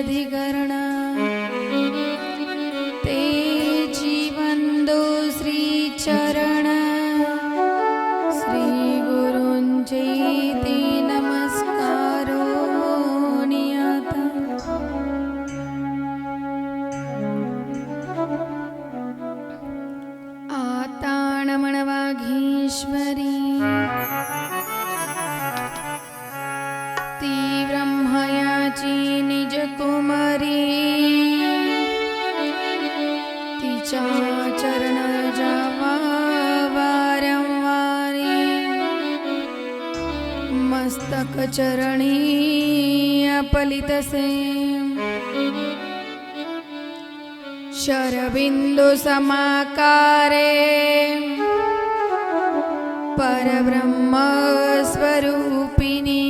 अधिकरण ते जीवंदो श्री चरण श्री गुरूंचे ते नमस्कारो नियत आता नमनवाघीश्वरी ती ब्रह्मयाची निज कुमारी तिच्या चरण जावा वारंवारी मस्तक चरणी अपलितसे शरबिंदु समाकारे परब्रह्म स्वरूपिणी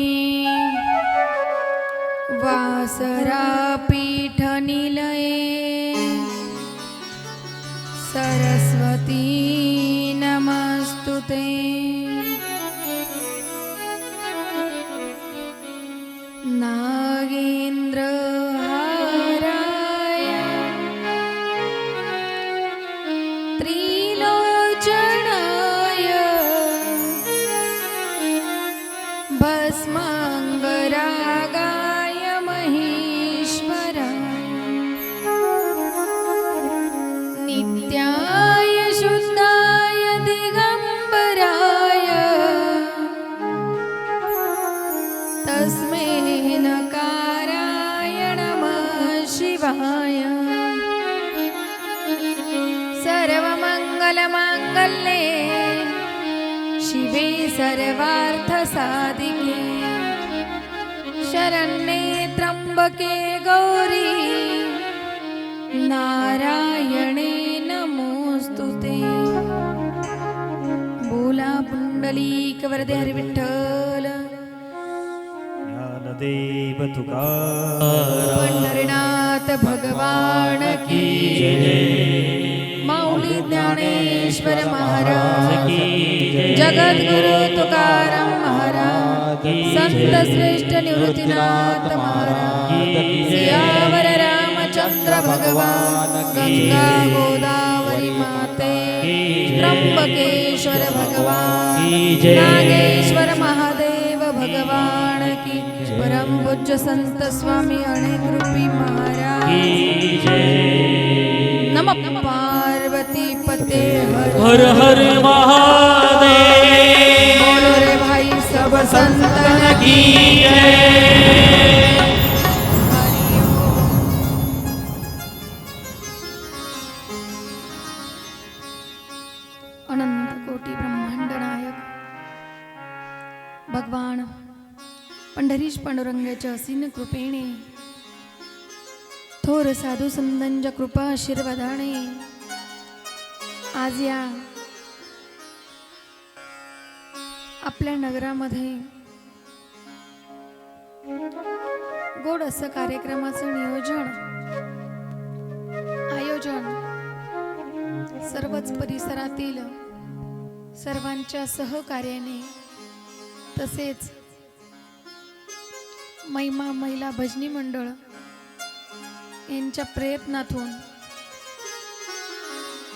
वासरा पीठ निलये सरस्वती नमस्तुते नागेंद्र हाराय त्रिलोचनाय भस्मांगरागाय महेश्वराय नित्याय शुद्धाय दिगंबराय तस्मै नकाराय नमः शिवाय सर्वमंगलमांगल्ये शिवे सर्वार्थसाधिके शरण्ये त्र्यंबके गौरी नारायणे नमोस्तुते बोला पुंडलीक वरदे हरी विठ्ठल ज्ञानदेव तुकाराम पंढरीनाथ भगवान की जय माऊली ज्ञानेश्वर महाराज की जगद्गुरु तुकाराम महाराज संत श्रेष्ठ निवृत्तीनाथ महाराज सियावर रामचंद्र भगवान गंगा गोदावरी माते त्र्यंबकेश्वर भगवान नागेश्वर महादेव भगवान की परम पूज्य संत स्वामी अनेक रूपी महाराज नमः पार्वती पते हर हर महादेव बोलो रे भाई सब संतन की जय। हरि ओम। अनंत कोटी ब्रह्मांड नायक भगवान पंढरीश पांडुरंगाच्या असीन कृपेने थोर साधू संतांच्या कृपा आशीर्वादाने आज या आपल्या नगरामध्ये गोड असं कार्यक्रमाचं आयोजन सर्वच परिसरातील सर्वांच्या सहकार्याने तसेच महिमा महिला भजनी मंडळ यांच्या प्रयत्नातून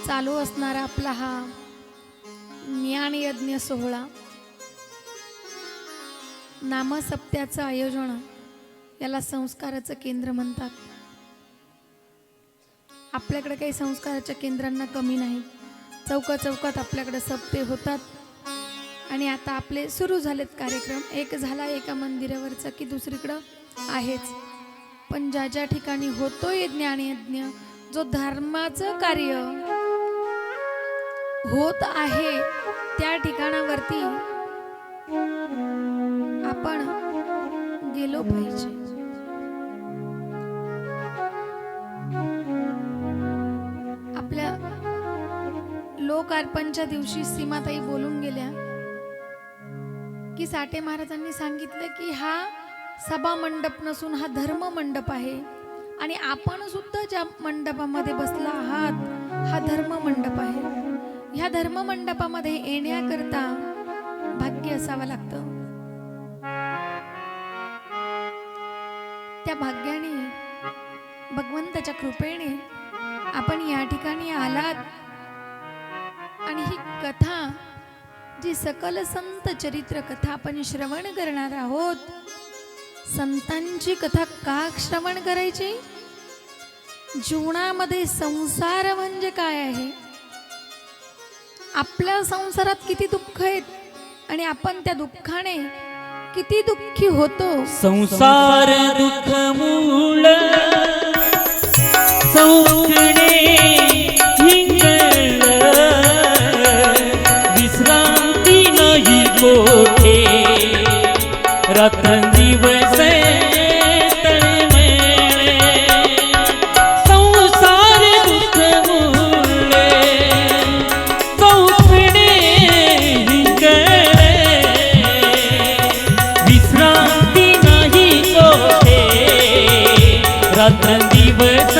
चालू असणारा आपला हा ज्ञान यज्ञ सोहळा नामसप्त्याचं आयोजन याला संस्काराचं केंद्र म्हणतात. आपल्याकडे काही संस्काराच्या केंद्रांना कमी नाही. चौकात आपल्याकडे सप्ते होतात आणि आता आपले सुरू झालेत कार्यक्रम. एक झाला एका मंदिरावरचा की दुसरीकडं आहेच, पण ज्या ज्या ठिकाणी होतोय ज्ञानयज्ञ, जो धर्माचं कार्य होत आहे त्या ठिकाणावरती आपण गेलो पाहिजे. आपल्या लोकार्पणच्या दिवशी सीमाताई बोलून गेल्या की साठे महाराजांनी सांगितलं की हा सभा मंडप नसून हा धर्म मंडप आहे आणि आपण सुद्धा ज्या मंडपामध्ये बसला आहात हा धर्म मंडप आहे. ह्या धर्म मंडपामध्ये येण्याकरता भाग्य असावं लागतं. त्या भाग्याने भगवंताच्या कृपेने आपण या ठिकाणी आलात आणि ही कथा जी सकल संत चरित्र कथा आपण श्रवण करणार आहोत. संतांची कथा का श्रवण करायची? जीवनामध्ये संसार म्हणजे काय आहे, आपल्या संसारात किती दुःख आहेत आणि आपण त्या दुःखाने किती दुःखी होतो. संसार दुःख मूळ सौखणे हिंगळ विश्रांती नाही कोठे रात्रंदिवस तळमळे संसार दुःख मूळ सौखणे हिंगळ विश्रांती नाही कोठे रात्रंदिवस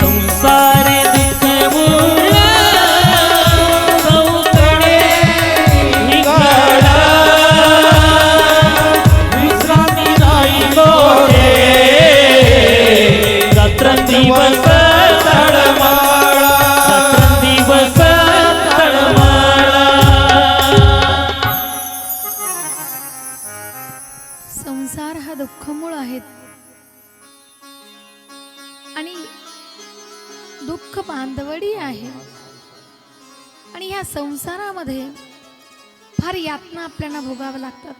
संसार दुःख मूळ सौखणे हिंगळ विश्रांती नाही कोठे रात्रंदिवस तळमळ रात्रंदिवस तळमळ. संसार हा दुःखमूळ आहेत आणि दुःख बांधवडी आहे आणि ह्या संसारामध्ये फार यातना आपल्याला भोगाव्या लागतात.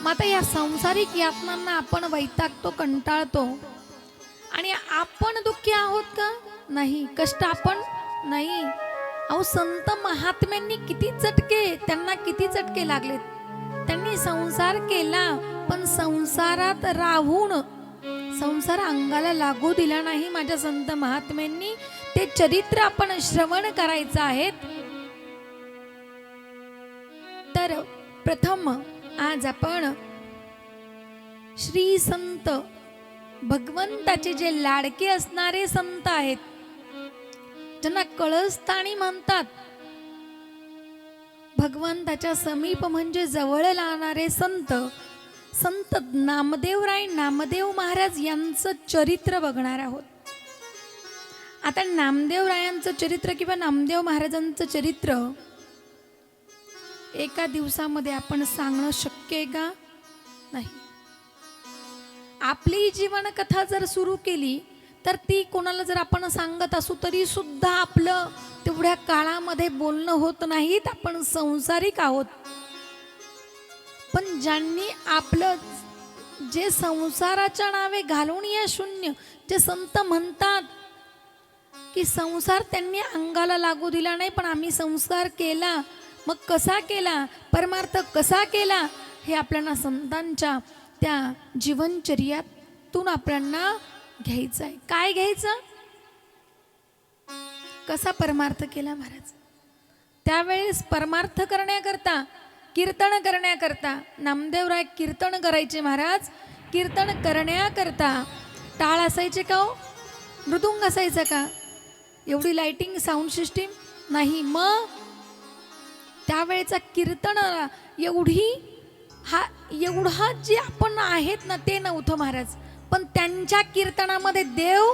मग आता या सांसारिक यातनांना आपण वैतागतो, कंटाळतो आणि आपण दुःखी आहोत का? नाही. कष्ट आपण नाही. अहो संत महात्म्यांनी किती चटके, त्यांना किती चटके लागलेत. त्यांनी संसार केला पण संसारात राहून संसार अंगाला लागू दिला नाही. माझ्या संत महात्म्यांनी ते चरित्र आपण श्रवण करायचं आहे. तर प्रथम आज आपण श्री संत भगवंताचे जे लाडके असणारे संत आहेत, ज्यांना कळस्थानी म्हणतात, भगवंताच्या समीप म्हणजे जवळ लावणारे संत, संत नामदेवराय नामदेव महाराज यांचं चरित्र बघणार आहोत. आता नामदेवरायांचं चरित्र किंवा नामदेव महाराजांचं चरित्र एका दिवसामध्ये आपण सांगणं शक्य आहे का? नाही. आपली जीवन कथा जर सुरू केली तर ती कोणाला जर आपण सांगत असू तरी सुद्धा आपलं तेवढ्या काळामध्ये बोलणं होत नाहीत. आपण संसारिक आहोत. पण ज्यांनी आपलं जे संसाराच्या नावे घालून या शून्य, जे संत म्हणतात की संसार त्यांनी अंगाला लागू दिला नाही पण आम्ही संसार केला. मग कसा केला, परमार्थ कसा केला, हे आपल्याला संतांच्या त्या जीवनचर्यातून आपल्याला घ्यायचं आहे. काय घ्यायचं? कसा परमार्थ केला महाराज. त्यावेळेस परमार्थ करण्याकरता, कीर्तन करण्याकरता नामदेवराय कीर्तन करायचे महाराज. कीर्तन करण्याकरता टाळ असायचे का हो? मृदुंग असायचं का? एवढी लाइटिंग साऊंड सिस्टीम नाही. मग त्यावेळेचा कीर्तन एवढा जे आपण आहेत ना ते नव्हतं महाराज. पण त्यांच्या कीर्तनामध्ये देव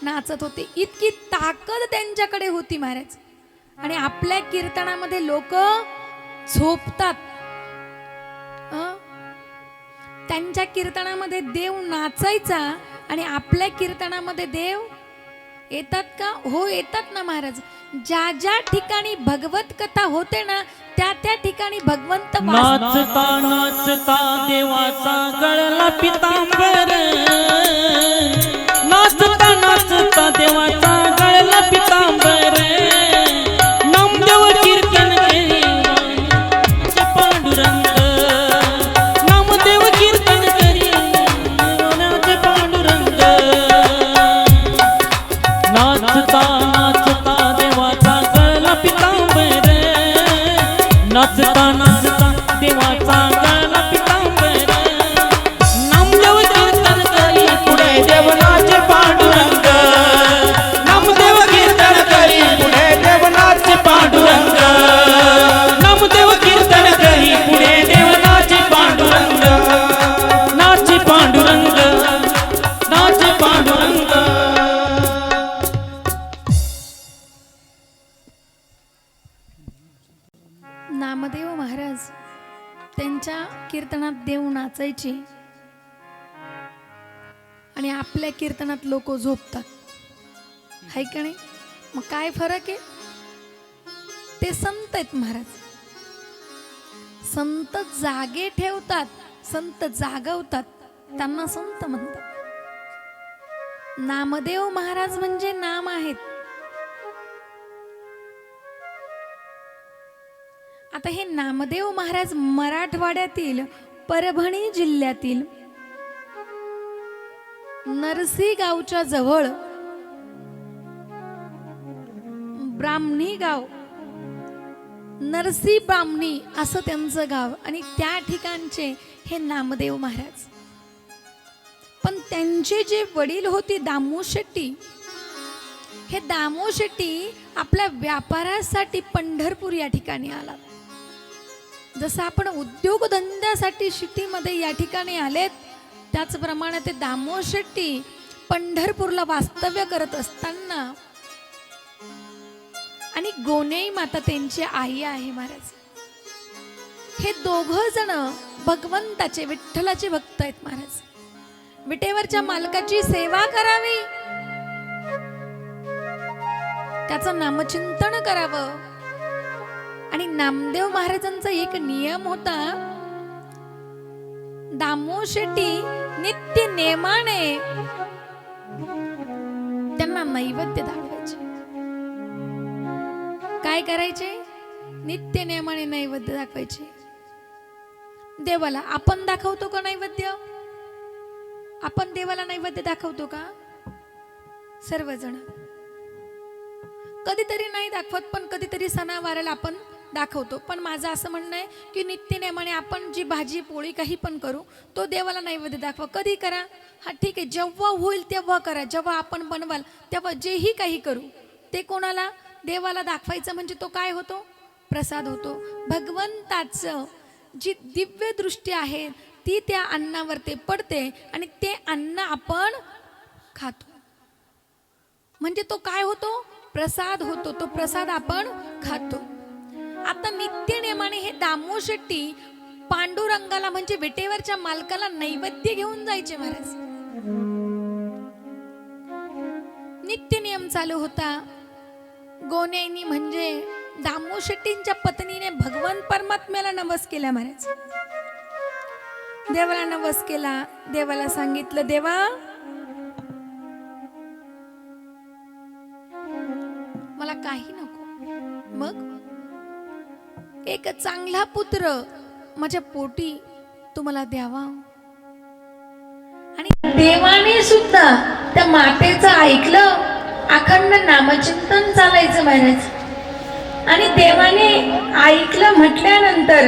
नाचत होते. इतकी ताकद त्यांच्याकडे होती महाराज. आणि आपल्या कीर्तनामध्ये लोक झोपतात. त्यांच्या कीर्तनामध्ये देव नाचायचा आणि आपल्या कीर्तनामध्ये देव येतात का? हो येतात ना महाराज. ज्या ज्या ठिकाणी भगवत कथा होते ना त्या त्या ठिकाणी भगवंत नाचता नाचता देवाचा गळला पितांबर, नाचता नाचता देवाचा गळला पितांबर, नामदेव कीर्तन करी पांडुरंग, नामदेव कीर्तन करी पांडुरंग. नाचता नाचता देवाचा गळला पितांबर, नाचता नाचता देवाचा गळला पितांबर, नामदेव कीर्तन करी कीर्तनात देव नाचायचे आणि आपल्या कीर्तनात लोक झोपतात, हाय का नाही? मग काय फरक आहे? ते संत आहेत महाराज. संत जागे ठेवतात, संत जागवतात, त्यांना संत म्हणतात. नामदेव महाराज म्हणजे नाम आहेत. आता हे नामदेव महाराज मराठवाड्यातील परभणी जिल्ह्यातील नरसी गावच्या जवळ ब्राह्मणी गाव, नरसी ब्राह्मणी असं त्यांचं गाव, आणि त्या ठिकाणचे हे नामदेव महाराज. पण त्यांचे जे वडील होते दामू शेट्टी, हे दामू शेट्टी आपल्या व्यापारासाठी पंढरपूर या ठिकाणी आला. जसं आपण उद्योगधंद्यासाठी सिटीमध्ये या ठिकाणी आलेत, त्याचप्रमाणे ते दामू शेट्टी पंढरपूरला वास्तव्य करत असताना, आणि गोनेई माता त्यांची आई आहे महाराज. हे दोघ जण भगवंताचे, विठ्ठलाचे भक्त आहेत महाराज. विटेवरच्या मालकाची सेवा करावी, त्याचं नामचिंतन करावं. आणि नामदेव महाराजांचा एक नियम होता, दामू शेट्टी नित्य नेमाने त्यांना नैवेद्य दाखवायचे. काय करायचे? नित्य नेमाने नैवेद्य दाखवायचे देवाला. आपण दाखवतो का नैवेद्य? आपण देवाला नैवेद्य दाखवतो का? सर्वजण कधीतरी नाही दाखवत, पण कधीतरी सणावाराला आपण दाखवतो. पण माझं असं म्हणणं आहे की नित्य नेमाने आपण जी भाजी पोळी काही पण करू, तो देवाला नैवेद्य दाखवा. कधी करा, हा ठीक आहे, जेव्हा होईल तेव्हा करा. जेव्हा आपण बनवाल तेव्हा जेही काही करू ते कोणाला? देवाला दाखवायचं. म्हणजे तो काय होतो? प्रसाद होतो. भगवंताचं जी दिव्य दृष्टी आहे ती त्या अन्नावर ते पडते आणि ते अन्न आपण खातो. म्हणजे तो काय होतो? प्रसाद होतो. तो प्रसाद आपण खातो. आता नित्य नेमाने हे दामू शेट्टी पांडुरंगाला म्हणजे विटेवरच्या मालकाला नैवेद्य घेऊन जायचे महाराज. नित्य नियम चालू होता. गोनेनी म्हणजे दामू शेट्टींच्या पत्नीने भगवान परमात्म्याला नवस केला महाराज. देवाला नवस केला. देवाला सांगितलं, देवा मला काही नको, मग एक चांगला पुत्र माझ्या पोटी तुम्हाला द्यावा. आणि देवाने सुद्धा त्या मातेचं ऐकलं. अखंड नामचिंतन चालायचं महाराज. आणि देवाने ऐकलं म्हटल्यानंतर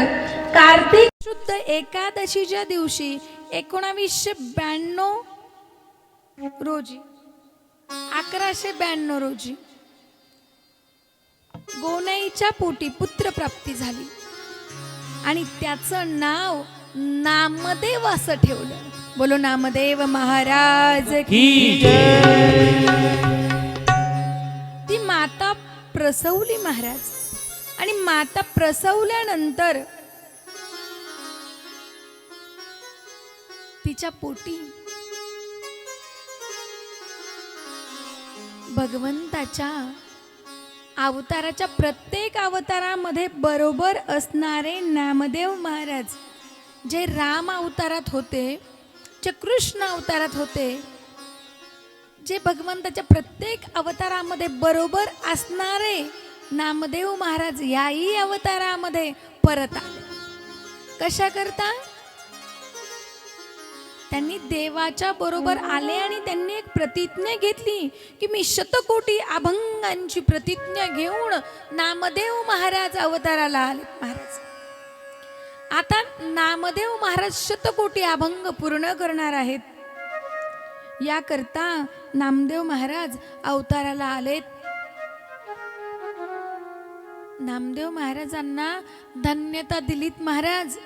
कार्तिक शुद्ध एकादशीच्या दिवशी 1992 रोजी 1192 रोजी गोनेईच्या पोटी पुत्रप्राप्ती झाली आणि त्याचं नाव नामदेव असं ठेवलं. बोलो नामदेव महाराज की जय. ती माता प्रसवली महाराज. आणि माता प्रसवल्यानंतर तिच्या पोटी भगवंताच्या अवताराच्या प्रत्येक अवतारामध्ये बरोबर असणारे नामदेव महाराज, जे राम अवतारात होते, जे कृष्ण अवतारात होते, जे भगवंताच्या प्रत्येक अवतारामध्ये बरोबर असणारे नामदेव महाराज याही अवतारामध्ये परत आले. कशा करता? त्यांनी देवाच्या बरोबर आले आणि त्यांनी एक प्रतिज्ञा घेतली की मी शतकोटी अभंगांची प्रतिज्ञा घेऊन नामदेव महाराज अवताराला आले. महाराज आता नामदेव महाराज शतकोटी अभंग पूर्ण करणार आहेत. याकरता नामदेव महाराज अवताराला आलेत. नामदेव महाराजांना धन्यता दिलीत महाराज.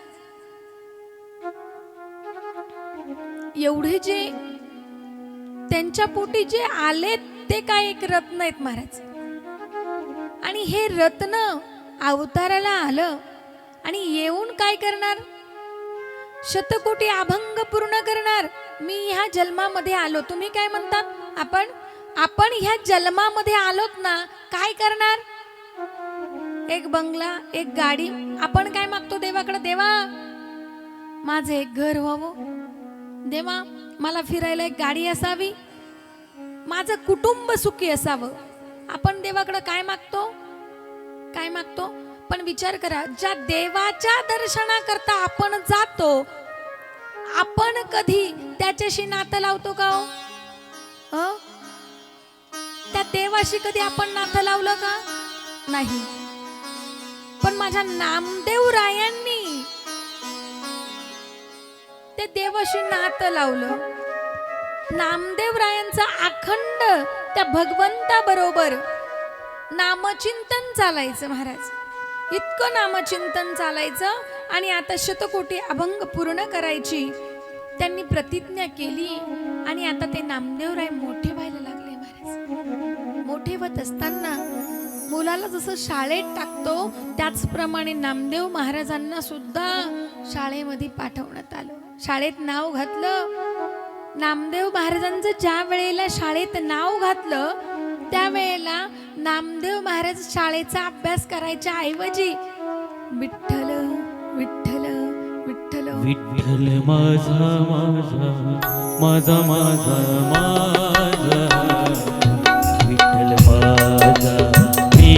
एवढे जे त्यांच्या पोटी जे आलेत ते काय एक रत्न आहेत महाराज. आणि हे रत्न अवताराला आलं आणि येऊन काय करणार? शतकोटी अभंग पूर्ण करणार मी ह्या जन्मामध्ये आलो. तुम्ही काय म्हणतात? आपण ह्या जन्मामध्ये आलोत ना, काय करणार? एक बंगला, एक गाडी. आपण काय मागतो देवाकडे? देवा माझं एक घर व्हावं, देवा मला फिरायला एक गाडी असावी, माझं कुटुंब सुखी असावं. आपण देवाकडे काय मागतो? काय मागतो? पण विचार करा, ज्या देवाच्या दर्शनाकरता आपण जातो, आपण कधी त्याच्याशी नातं लावतो का हो? त्या देवाशी कधी आपण नातं लावलं का? नाही. पण माझ्या नामदेव रायांनी ते देवाशी नातं लावलं. नामदेव रायांचा अखंड त्या भगवंता बरोबर नामचिंतन चालायचं महाराज. इतकं नामचिंतन चालायचं. आणि आता शतकोटी अभंग पूर्ण करायची त्यांनी प्रतिज्ञा केली. आणि आता ते नामदेवराय मोठे व्हायला लागले महाराज. मोठे होत असताना मुलाला जसं शाळेत टाकतो त्याचप्रमाणे नामदेव महाराजांना सुद्धा शाळेमध्ये पाठवण्यात आलं. शाळेत नाव घातलं. नामदेव महाराजांचं ज्या वेळेला शाळेत नाव घातलं त्यावेळेला नामदेव महाराज शाळेचा अभ्यास करायच्या ऐवजी विठ्ठल विठ्ठल विठ्ठल विठ्ठल माझा माझा माझा माझा माझा विठ्ठल माझा मी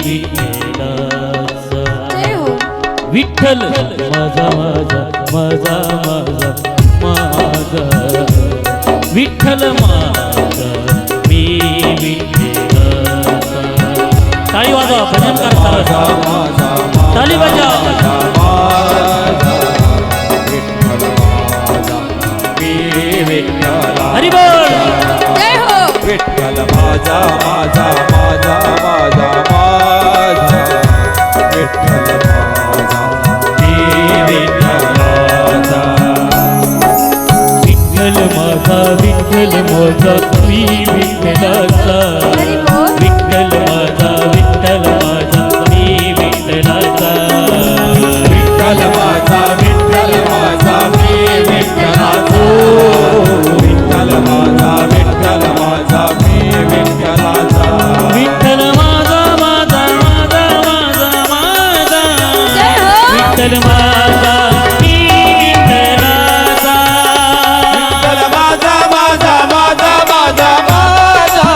विठ्ठलाचा. जय हो. विठ्ठल माझा माझा माझा माझा माझा विठ्ठल माझा मी विठ्ठलाचा. टाळी वाजवा, भजन करता टाळी वाजवा. हरी बोल. जय हो. विठ्ठल माझा माझा माझा माझा माझा विठ्ठल माझा मी विठ्ठलाचा. विठ्ठल माझा विठ्ठल माझा मी विठ्ठलाचा. हरी बोल. विठ्ठल माझा विठ्ठल माझा मी विठ्ठलाचा. विठ्ठल माझा विठ्ठल माझा मी विठ्ठलाचा. विठ्ठल माझा विठ्ठल माझा मी विठ्ठलाचा. विठ्ठल माझा माझा माझा माझा माझा जय हो. विठ्ठल माझा मी विठ्ठलाचा. विठ्ठल माझा माझा माझा माझा माझा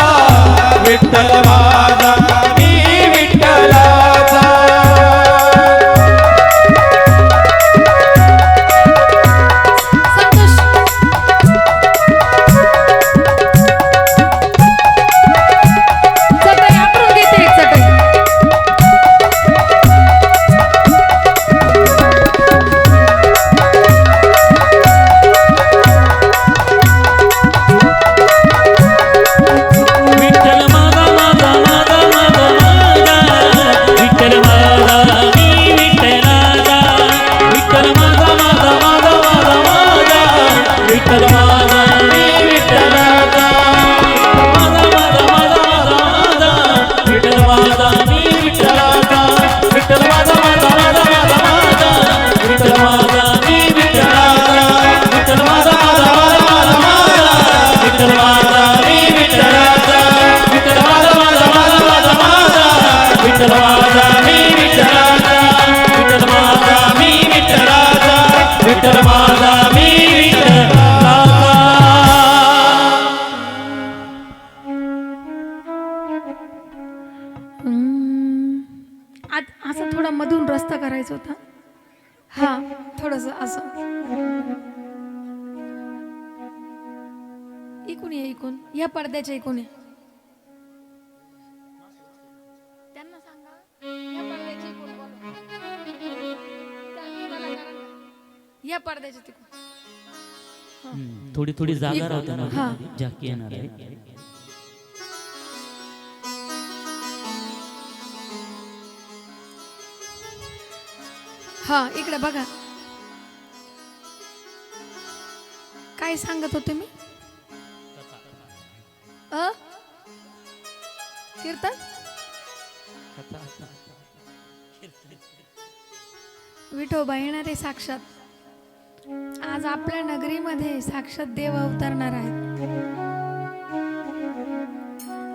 विठ्ठल माझा मी विठ्ठलाचा. संतोष. चटई आतून घेते एक चटई. विठ्ठल माझा माझा माझा माझा माझा विठ्ठल माझा मी विठ्ठलाचा. विठ्ठल माझा माझा माझा माझा माझा विठ्ठल माझा मी विठ्ठलाचा. माझा माझा माझा माझा माझा विठ्ठल माझा मी विठ्ठलाचा. विठ्ठल माझा माझा माझा माझा माझा विठ्ठल माझा मी विठ्ठलाचा. विठ्ठल माझा माझा माझा माझा माझा विठ्ठल माझा मी विठ्ठलाचा. विठ्ठल माझा माझा माझा माझा माझा विठ्ठल माझा मी विठ्ठलाचा. विठ्ठल माझा मी विठ्ठलाचा. विठ्ठल माझा मी विठ्ठलाचा. असं थोडा मधून रस्ता करायचा होता. हा थोडस असं. इकून ये, इकून या पडद्याच्या इकून ये. त्यांना सांगा या पडद्याच्या इकून बोलवा. त्या कलाकारांना. या पडद्याच्या तिकून. थोडी थोडी जागा राहते ना, हा. झाकी येणार आहे. हा इकडे बघा. काय सांगत होते मी? कीर्तन. विठोबा येणारे साक्षात. आज आपल्या नगरीमध्ये साक्षात देव अवतरणार आहेत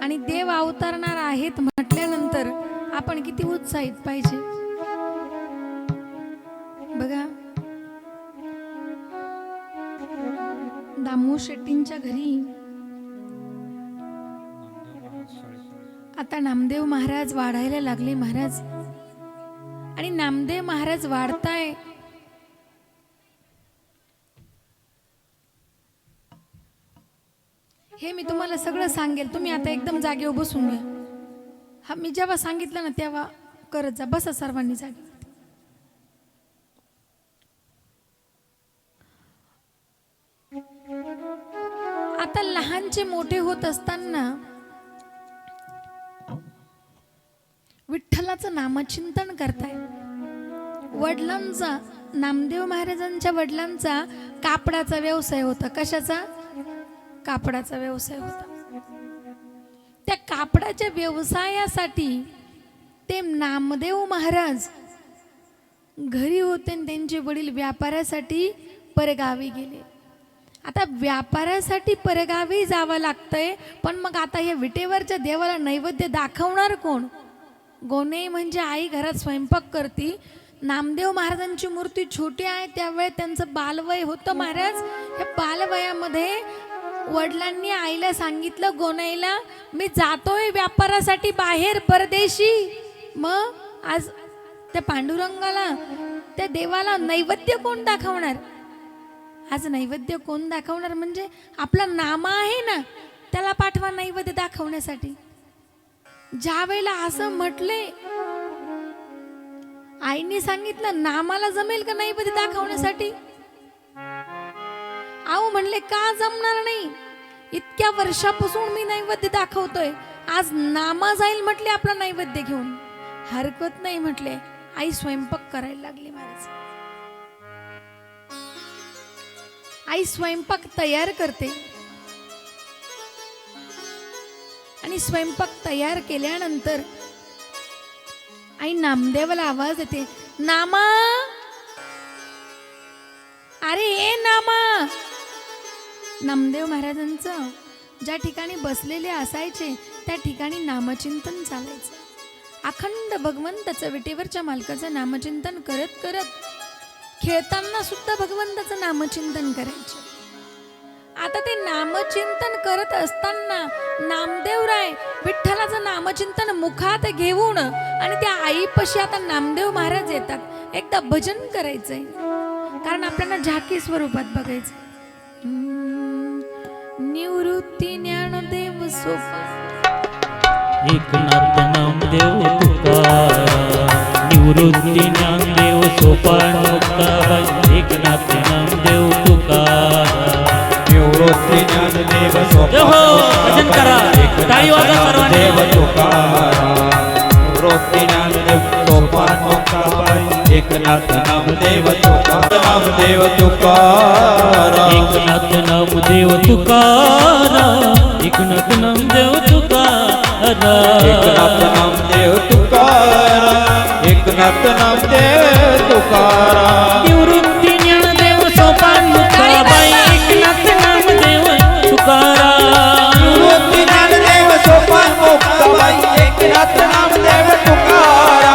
आणि देव अवतरणार आहेत म्हटल्यानंतर आपण किती उत्साहित पाहिजे बघा. दामू शेट्टींच्या घरी आता नामदेव महाराज वाढायला लागले महाराज. आणि नामदेव महाराज वाढताय हे मी तुम्हाला सगळं सांगेल. तुम्ही आता एकदम जागेवर बसून घ्या. हा मी जेव्हा सांगितलं ना तेव्हा करत जा. बसा सर्वांनी जागे. आता लहानचे मोठे होत असताना विठ्ठलाचं नामचिंतन करताय. वडिलांचा नामदेव महाराजांच्या वडिलांचा कापडाचा व्यवसाय होता. कशाचा? कापडाचा व्यवसाय होता. त्या कापडाच्या व्यवसायासाठी ते नामदेव महाराज घरी होते आणि त्यांचे वडील व्यापारासाठी परगावी गेले. आता व्यापारासाठी परगावी जावं लागतंय, पण मग आता या विटेवरच्या देवाला नैवेद्य दाखवणार कोण? गोने म्हणजे आई घरात स्वयंपाक करती. नामदेव महाराजांची मूर्ती छोटी आहे त्यावेळी त्यांचं बालवय होतं महाराज. या बालवयामध्ये वडिलांनी आईला सांगितलं गोनाईला मी जातोय व्यापारासाठी बाहेर परदेशी. मग आज त्या पांडुरंगाला त्या देवाला नैवेद्य कोण दाखवणार? आज नैवेद्य कोण दाखवणार म्हणजे आपला नामा आहे ना त्याला पाठवा नैवेद्य दाखवण्यासाठी. ज्या वेळेला असं म्हटले आईने सांगितलं नामाला जमेल का नैवेद्य दाखवण्यासाठी? आऊ म्हणले का जमणार नाही? इतक्या वर्षापासून मी नैवेद्य दाखवतोय. आज नामा जाईल म्हटले आपला नैवेद्य घेऊन. हरकत नाही म्हटले. आई स्वयंपाक करायला लागली महाराज. आई स्वयंपाक तयार करते आणि स्वयंपाक तयार केल्यानंतर आई नामदेवाला आवाज देते, नामा, अरे ए नामा. नामदेव महाराजांचं ज्या ठिकाणी बसलेले असायचे त्या ठिकाणी नामचिंतन चालायचं. अखंड भगवंताचं विटेवरच्या मालकाचं नामचिंतन करत करत खेळताना सुद्धा भगवंताचं नामचिंतन करायचे. आता ते नामचिंतन करत असताना नामदेवराय विठ्ठलाचं नामचिंतन मुखात घेऊन आणि त्या आईपाशी आता नामदेव महाराज येतात. एकदा भजन करायचंय कारण आपल्याला झाकी स्वरूपात बघायचं. निवृत्ती ज्ञानदेव सोपान एकनाथ नामदेव तुकाराम. निवृत्ती ज्ञानदेव सोपान मुक्ताबाई. एकनाथ नामदेव तुकाराम. निवृत्ती ज्ञानदेव जय हो. भजन करा. टाळी वाजवा सर्वांनी. देव तुकाराम. निवृत्ती ज्ञानदेव सोपान मुक्ताबाई. एकनाथ नामदेव तुकाराम. नामदेव तुकाराम. एकनाथ नामदेव तुकाराम. एकनाथ नामदेव तुकाराम. एकनाथ नामदेव तुकाराम. एकनाथ नामदेव तुकाराम. निवृत्ती ज्ञानदेव सोपान मुक्ताबाई. एकनाथ नामदेव तुकाराम. निवृत्ती ज्ञानदेव सोपान मुक्ताबाई. एकनाथ नामदेव तुकाराम.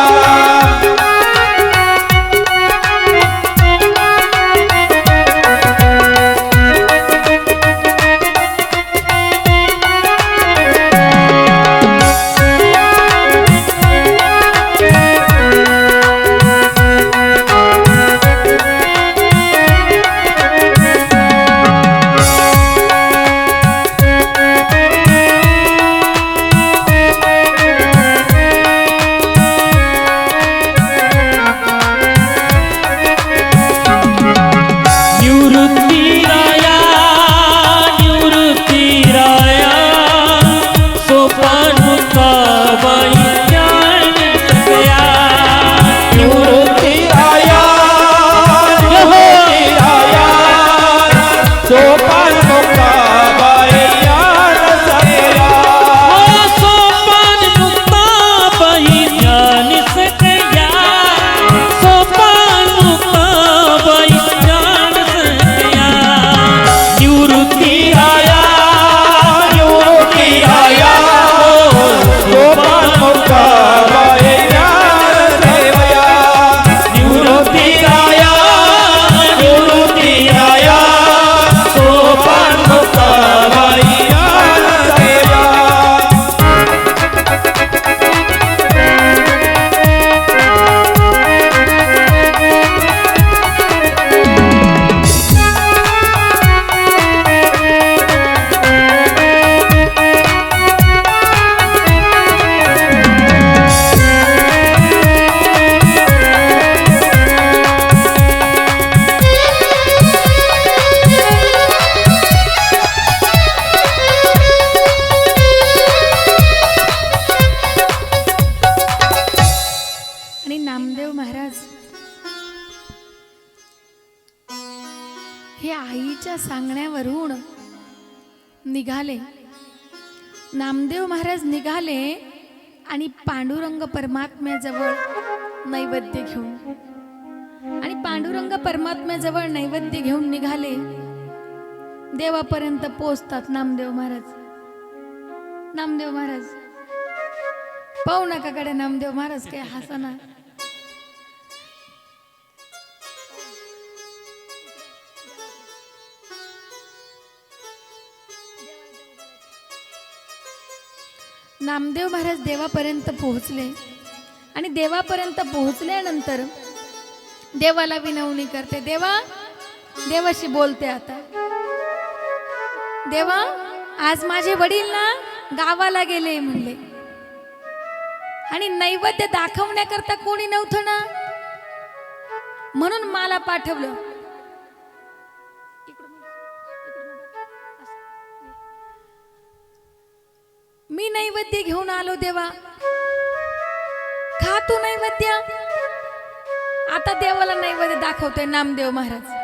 हे आईच्या सांगण्यावरून निघाले. नामदेव महाराज निघाले आणि पांडुरंग परमात्म्याजवळ नैवेद्य घेऊन, आणि पांडुरंग परमात्म्याजवळ नैवेद्य घेऊन निघाले. देवापर्यंत पोहोचतात नामदेव महाराज. नामदेव महाराज पाहू नका कडे, नामदेव महाराज काय हसना. नामदेव महाराज देवापर्यंत पोहोचले आणि देवापर्यंत पोहोचल्यानंतर देवाला विनवणी करते. देवाशी बोलते आता. देवा, आज माझे वडील ना गावाला गेले म्हणले, आणि नैवेद्य दाखवण्याकरता कोणी नव्हतं ना, म्हणून मला पाठवलं. मी नैवेद्य घेऊन आलो. देवा, खा तू नैवेद्य. आता देवाला नैवेद्य दाखवतोय नामदेव महाराज.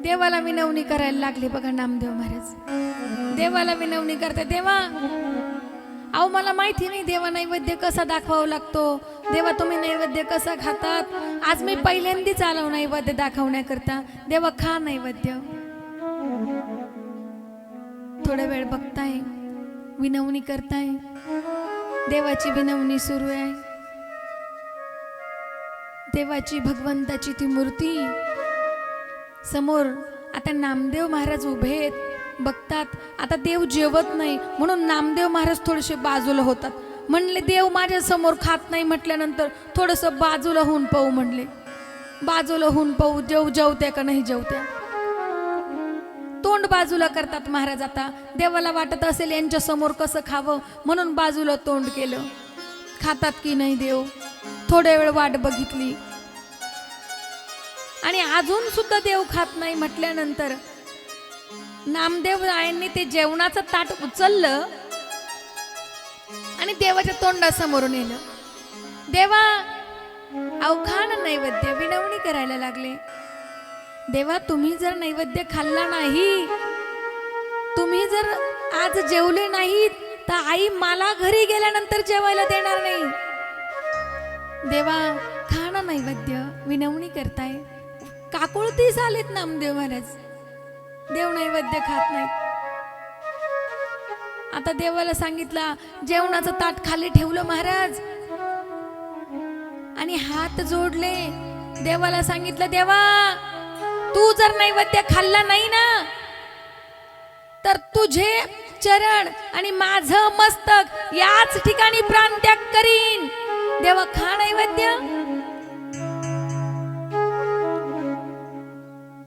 देवाला विनवणी करायला लागले बघा नामदेव महाराज. देवाला विनवणी करते. देवा, अहो मला माहिती नाही देवा नैवेद्य कसा दाखवावा लागतो. देवा, तुम्ही नैवेद्य कसा खातात. आज मी पहिल्यांदाच आलो नैवेद्य दाखवण्याकरता. देवा, खा नैवेद्य. थोडा वेळ बघताय, विनवणी करताय. देवाची विनवणी सुरू आहे. देवाची, भगवंताची ती मूर्ती समोर. आता नामदेव महाराज उभे आहेत, बघतात. आता देव जेवत नाही म्हणून नामदेव महाराज थोडेसे बाजूला होतात. म्हणले देव माझ्या समोर खात नाही म्हटल्यानंतर थोडस बाजूला होऊन पाहू म्हणले. बाजूला होऊन पाहू देव जेवत्या का नाही जेवत्या. तोंड बाजूला करतात महाराज. आता देवाला वाटत असेल यांच्या समोर कसं खावं म्हणून बाजूला तोंड केलं. खातात की नाही देव. थोड्या वेळ वाट बघितली आणि अजून सुद्धा देव खात नाही म्हटल्यानंतर नामदेव रायांनी ते जेवणाचं ताट उचललं आणि देवाच्या तोंडासमोर नेलं. देवा, अहो खा ना नैवेद्य. विनवणी करायला लागले. देवा, तुम्ही जर नैवेद्य खाल्ला नाही, तुम्ही जर आज जेवले नाहीत, तर आई मला घरी गेल्यानंतर जेवायला देणार नाही. देवा, खा ना नैवेद्य. विनवणी करताय. काकुळतीस आलेत नामदेव महाराज. देव नैवेद्य खात नाहीत. आता देवाला सांगितलं, जेवणाचं ताट खाली ठेवलं महाराज आणि हात जोडले. देवाला सांगितलं, देवा, तू जर नैवेद्य खाल्ला नाही ना, तर तुझे चरण आणि माझं मस्तक याच ठिकाणी प्राणत्याग करीन. देवा, खा नैवेद्य.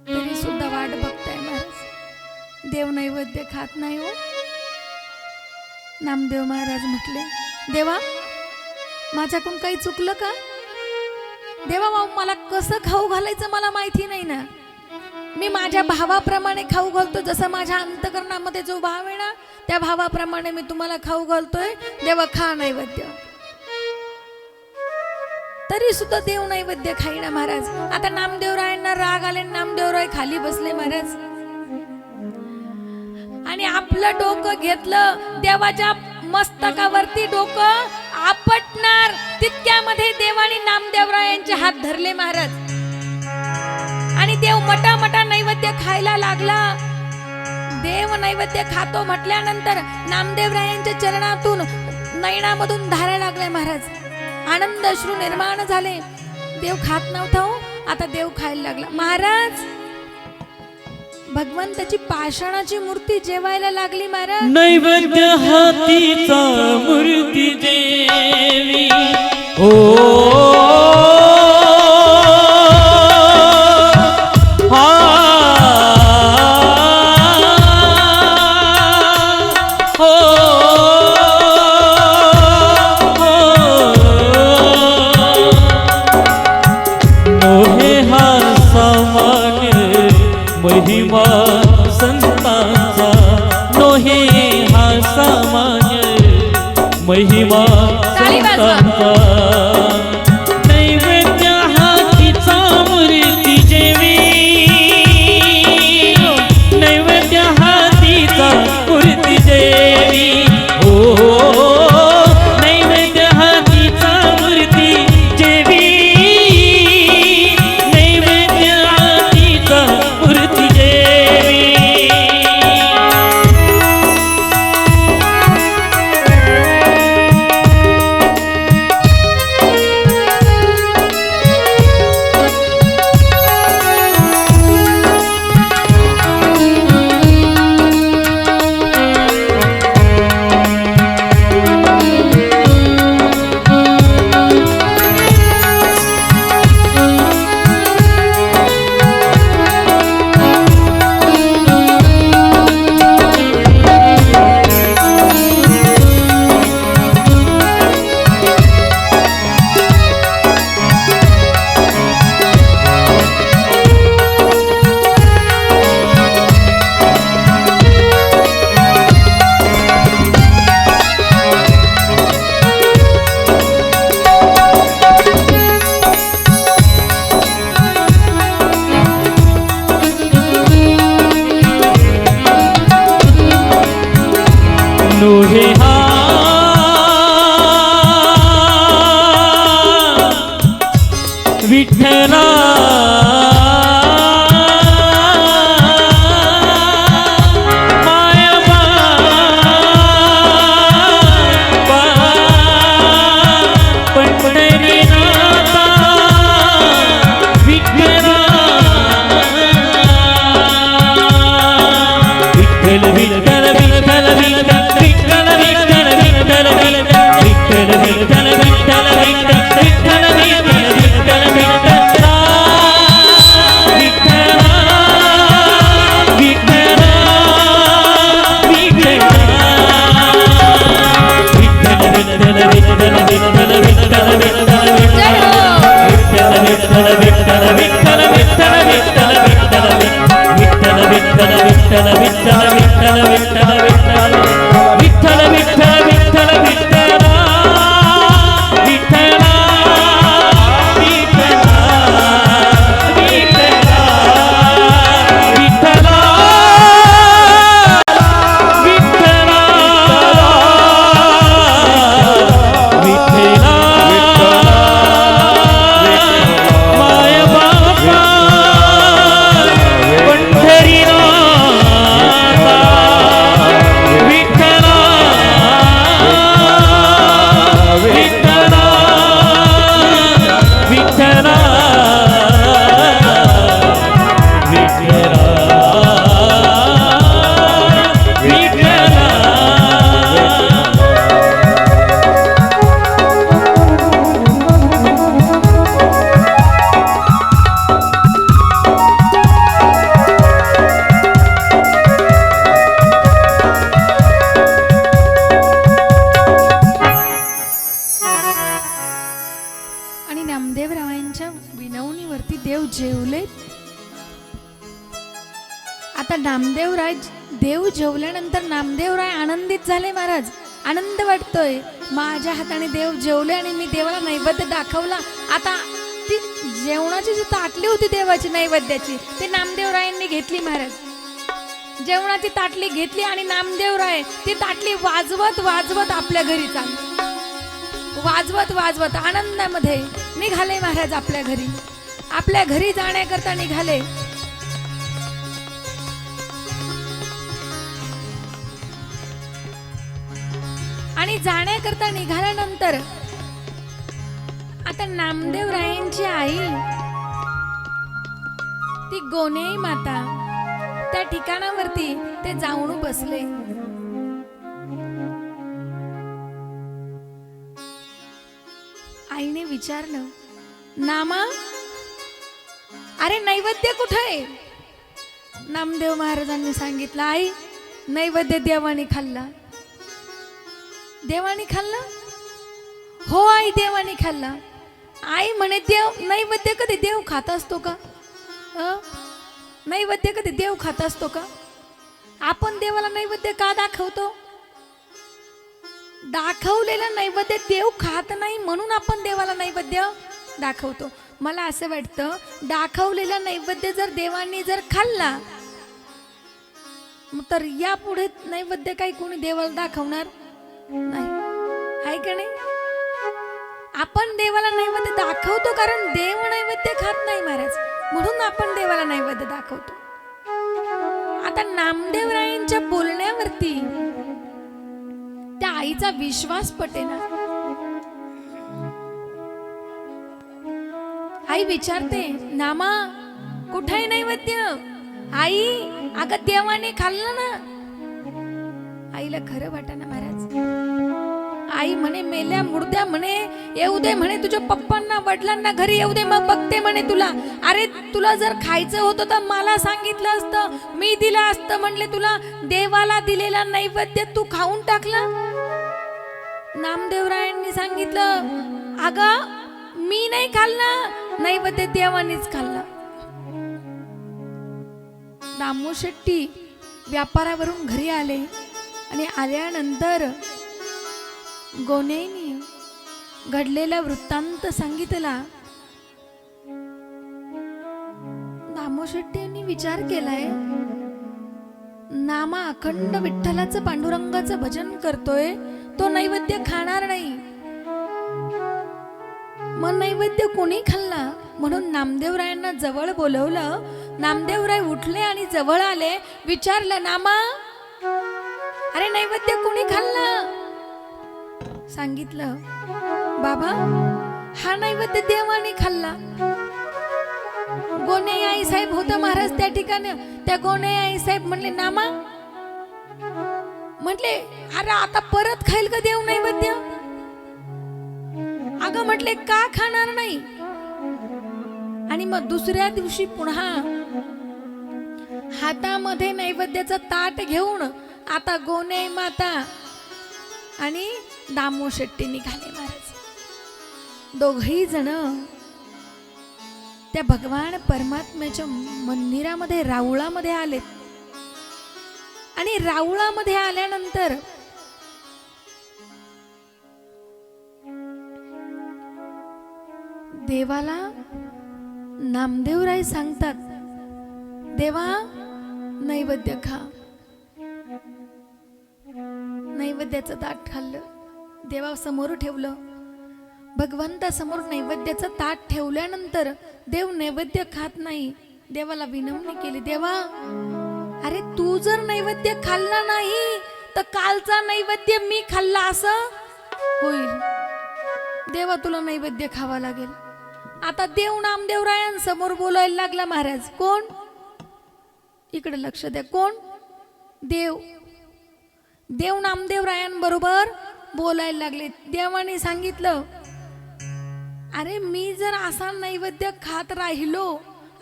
तरी सुद्धा वाट बघताय महाराज. देव नैवेद्य खात नाही हो. नामदेव महाराज म्हटले, देवा, माझ्याकडून काही चुकलं का. देवा, मला कसं खाऊ घालायचं मला माहिती नाही ना. मी माझ्या भावाप्रमाणे खाऊ घालतो. जसं माझ्या अंतकरणामध्ये जो भाव आहे ना, त्या भावाप्रमाणे मी तुम्हाला खाऊ घालतोय. देवा, खा नैवेद्य. तरी सुद्धा देव नैवेद्य खाईना महाराज. आता नामदेवरायांना राग आले. नामदेवराय खाली बसले महाराज आणि आपलं डोकं घेतलं. देवाच्या मस्तकावरती डोकं आपटणार तितक्यामध्ये देवानी नामदेवरायांचे हात धरले महाराज. आणि देव मटा नैवेद्य खायला लागला. देव नैवेद्य खातो म्हटल्यानंतर नामदेवरायांच्या चरणातून नयनामधून धारा लागल्या महाराज. आनंद अश्रू निर्माण झाले. देव खात नव्हता हो, आता देव खायला लागला. महाराज, भगवंताची पाषाणाची मूर्ती जेवायला लागली महाराज. नैवेद्य हातीचा मूर्ती देवी. ओ महिमा संतांचा नोहे हा सामान्य महिमा. भक्तांचा नैवेद्य हातीचा मूर्ती जेवी नैवेद्य हातीचा मूर्ती जेवी हो नैवेद्य हातीचा मूर्ती जेवी नैवेद्य हातीचा मूर्ती जेवी नोहे हा विठ्ठला माया बाबा पंढरीनाथा विठ्ठला विठ्ठल विठ्ठल विठ्ठल विनवणीवरती देव जेवले. आता नामदेवराय देव जेवल्यानंतर नामदेवराय आनंदित झाले. महाराज आनंद वाटतोय, माझ्या हाताने देव जेवले आणि मी देवाला नैवेद्य दाखवला. आता ती जेवणाची जी ताटली होती देवाची नैवेद्याची ती नामदेवरायांनी घेतली. महाराज जेवणाची ताटली घेतली आणि नामदेवराय ती ताटली वाजवत वाजवत आपल्या घरी चालले. वाजवत वाजवत आनंदामध्ये निघाले महाराज आपल्या घरी. आपल्या घरी जाण्याकरता निघाले. आणि जाण्याकरता निघाल्यानंतर आता नामदेवरायांची आई ती गोनेई माता त्या ठिकाणावरती ते जाऊन बसले. आईने विचारलं, नामा अरे नैवेद्य कुठे आहे? नामदेव महाराजांनी सांगितलं, आई नैवेद्य देवानी खाल्ला. देवानी खाल्ला? हो आई देवानी खाल्ला. आई म्हणे देव नैवेद्य कधी देव खात असतो का? नैवेद्य कधी देव खात असतो का? आपण देवाला नैवेद्य का दाखवतो? दाखवलेलं नैवेद्य देव खात नाही म्हणून आपण देवाला नैवेद्य दाखवतो. मला असं वाटतं दाखवलेला नैवेद्य जर देवांनी जर खाल्ला तर यापुढे नैवेद्य काही कोणी देवाला दाखवणार नाही, आहे का नाही? आपण देवाला नैवेद्य दाखवतो कारण देव नैवेद्य खात नाही महाराज, म्हणून आपण देवाला नैवेद्य दाखवतो. आता नामदेवरायांच्या बोलण्यावरती त्या आईचा विश्वास पटेना. आई विचारते, नामा कुठे आहे नैवेद्य? आई अगं देवाने खाल्लं ना. आईला खरं वाटेना महाराज. आई म्हणे मेल्या मुर्द्या म्हणे येऊ दे म्हणे, तुझ्या पप्पांना वडिलांना घरी येऊ दे, मग बघते म्हणे तुला. अरे तुला जर खायचं होतं तर मला सांगितलं असतं, मी दिलं असतं. म्हणले तुला देवाला दिलेला नैवेद्य तू खाऊन टाकला. नामदेवरायांनी सांगितलं, अगं मी नाही खाल्लं, नैवेद्य देवानीच खाल्ला. दामू शेट्टी व्यापारावरून घरी आले आणि आल्यानंतर गोनेनी घडलेला वृत्तांत सांगितला. दामू शेट्टी यांनी विचार केलाय, नामा अखंड विठ्ठलाचं पांडुरंगाचं भजन करतोय, तो नैवेद्य खाणार नाही. मग नैवेद्य कोणी खाल्ला? म्हणून नामदेवरायांना जवळ बोलवलं. नामदेवराय उठले आणि जवळ आले. विचारलं, नामा अरे नैवेद्य कोणी खाल्ला? सांगितलं, बाबा हा नैवेद्य देवाने खाल्ला. गोने आई साहेब होतं महाराज त्या ठिकाणी. त्या गोने आई साहेब म्हणले, नामा म्हटले अरे आता परत खाईल का देव नैवेद्य? अगं म्हटले का खाणार नाही? आणि मग दुसऱ्या दिवशी पुन्हा हातामध्ये नैवेद्याचं ताट घेऊन आता गोने माता आणि दामू शेट्टी निघाले महाराज. दोघही जण त्या भगवान परमात्म्याच्या मंदिरामध्ये राऊळामध्ये आलेत. आणि राऊळामध्ये आल्यानंतर देवाला नामदेवराय सांगतात, देवा नैवेद्य खा. नैवेद्याचं ताट खाल्लं, देवासमोर ठेवलं. भगवंतासमोर नैवेद्याचं ताट ठेवल्यानंतर देव नैवेद्य खात नाही. देवाला विनवणी केली, देवा अरे तू जर नैवेद्य खाल्ला नाही तर कालचा नैवेद्य मी खाल्ला असं होईल. देवा तुला नैवेद्य खावा लागेल. आता देव नामदेवरायांसमोर बोलायला लागला महाराज. कोण? इकडे लक्ष द्या. कोण? देव. देव नामदेवरायांबरोबर बोलायला लागले. देवाने सांगितलं, अरे मी जर असा नैवेद्य खात राहिलो,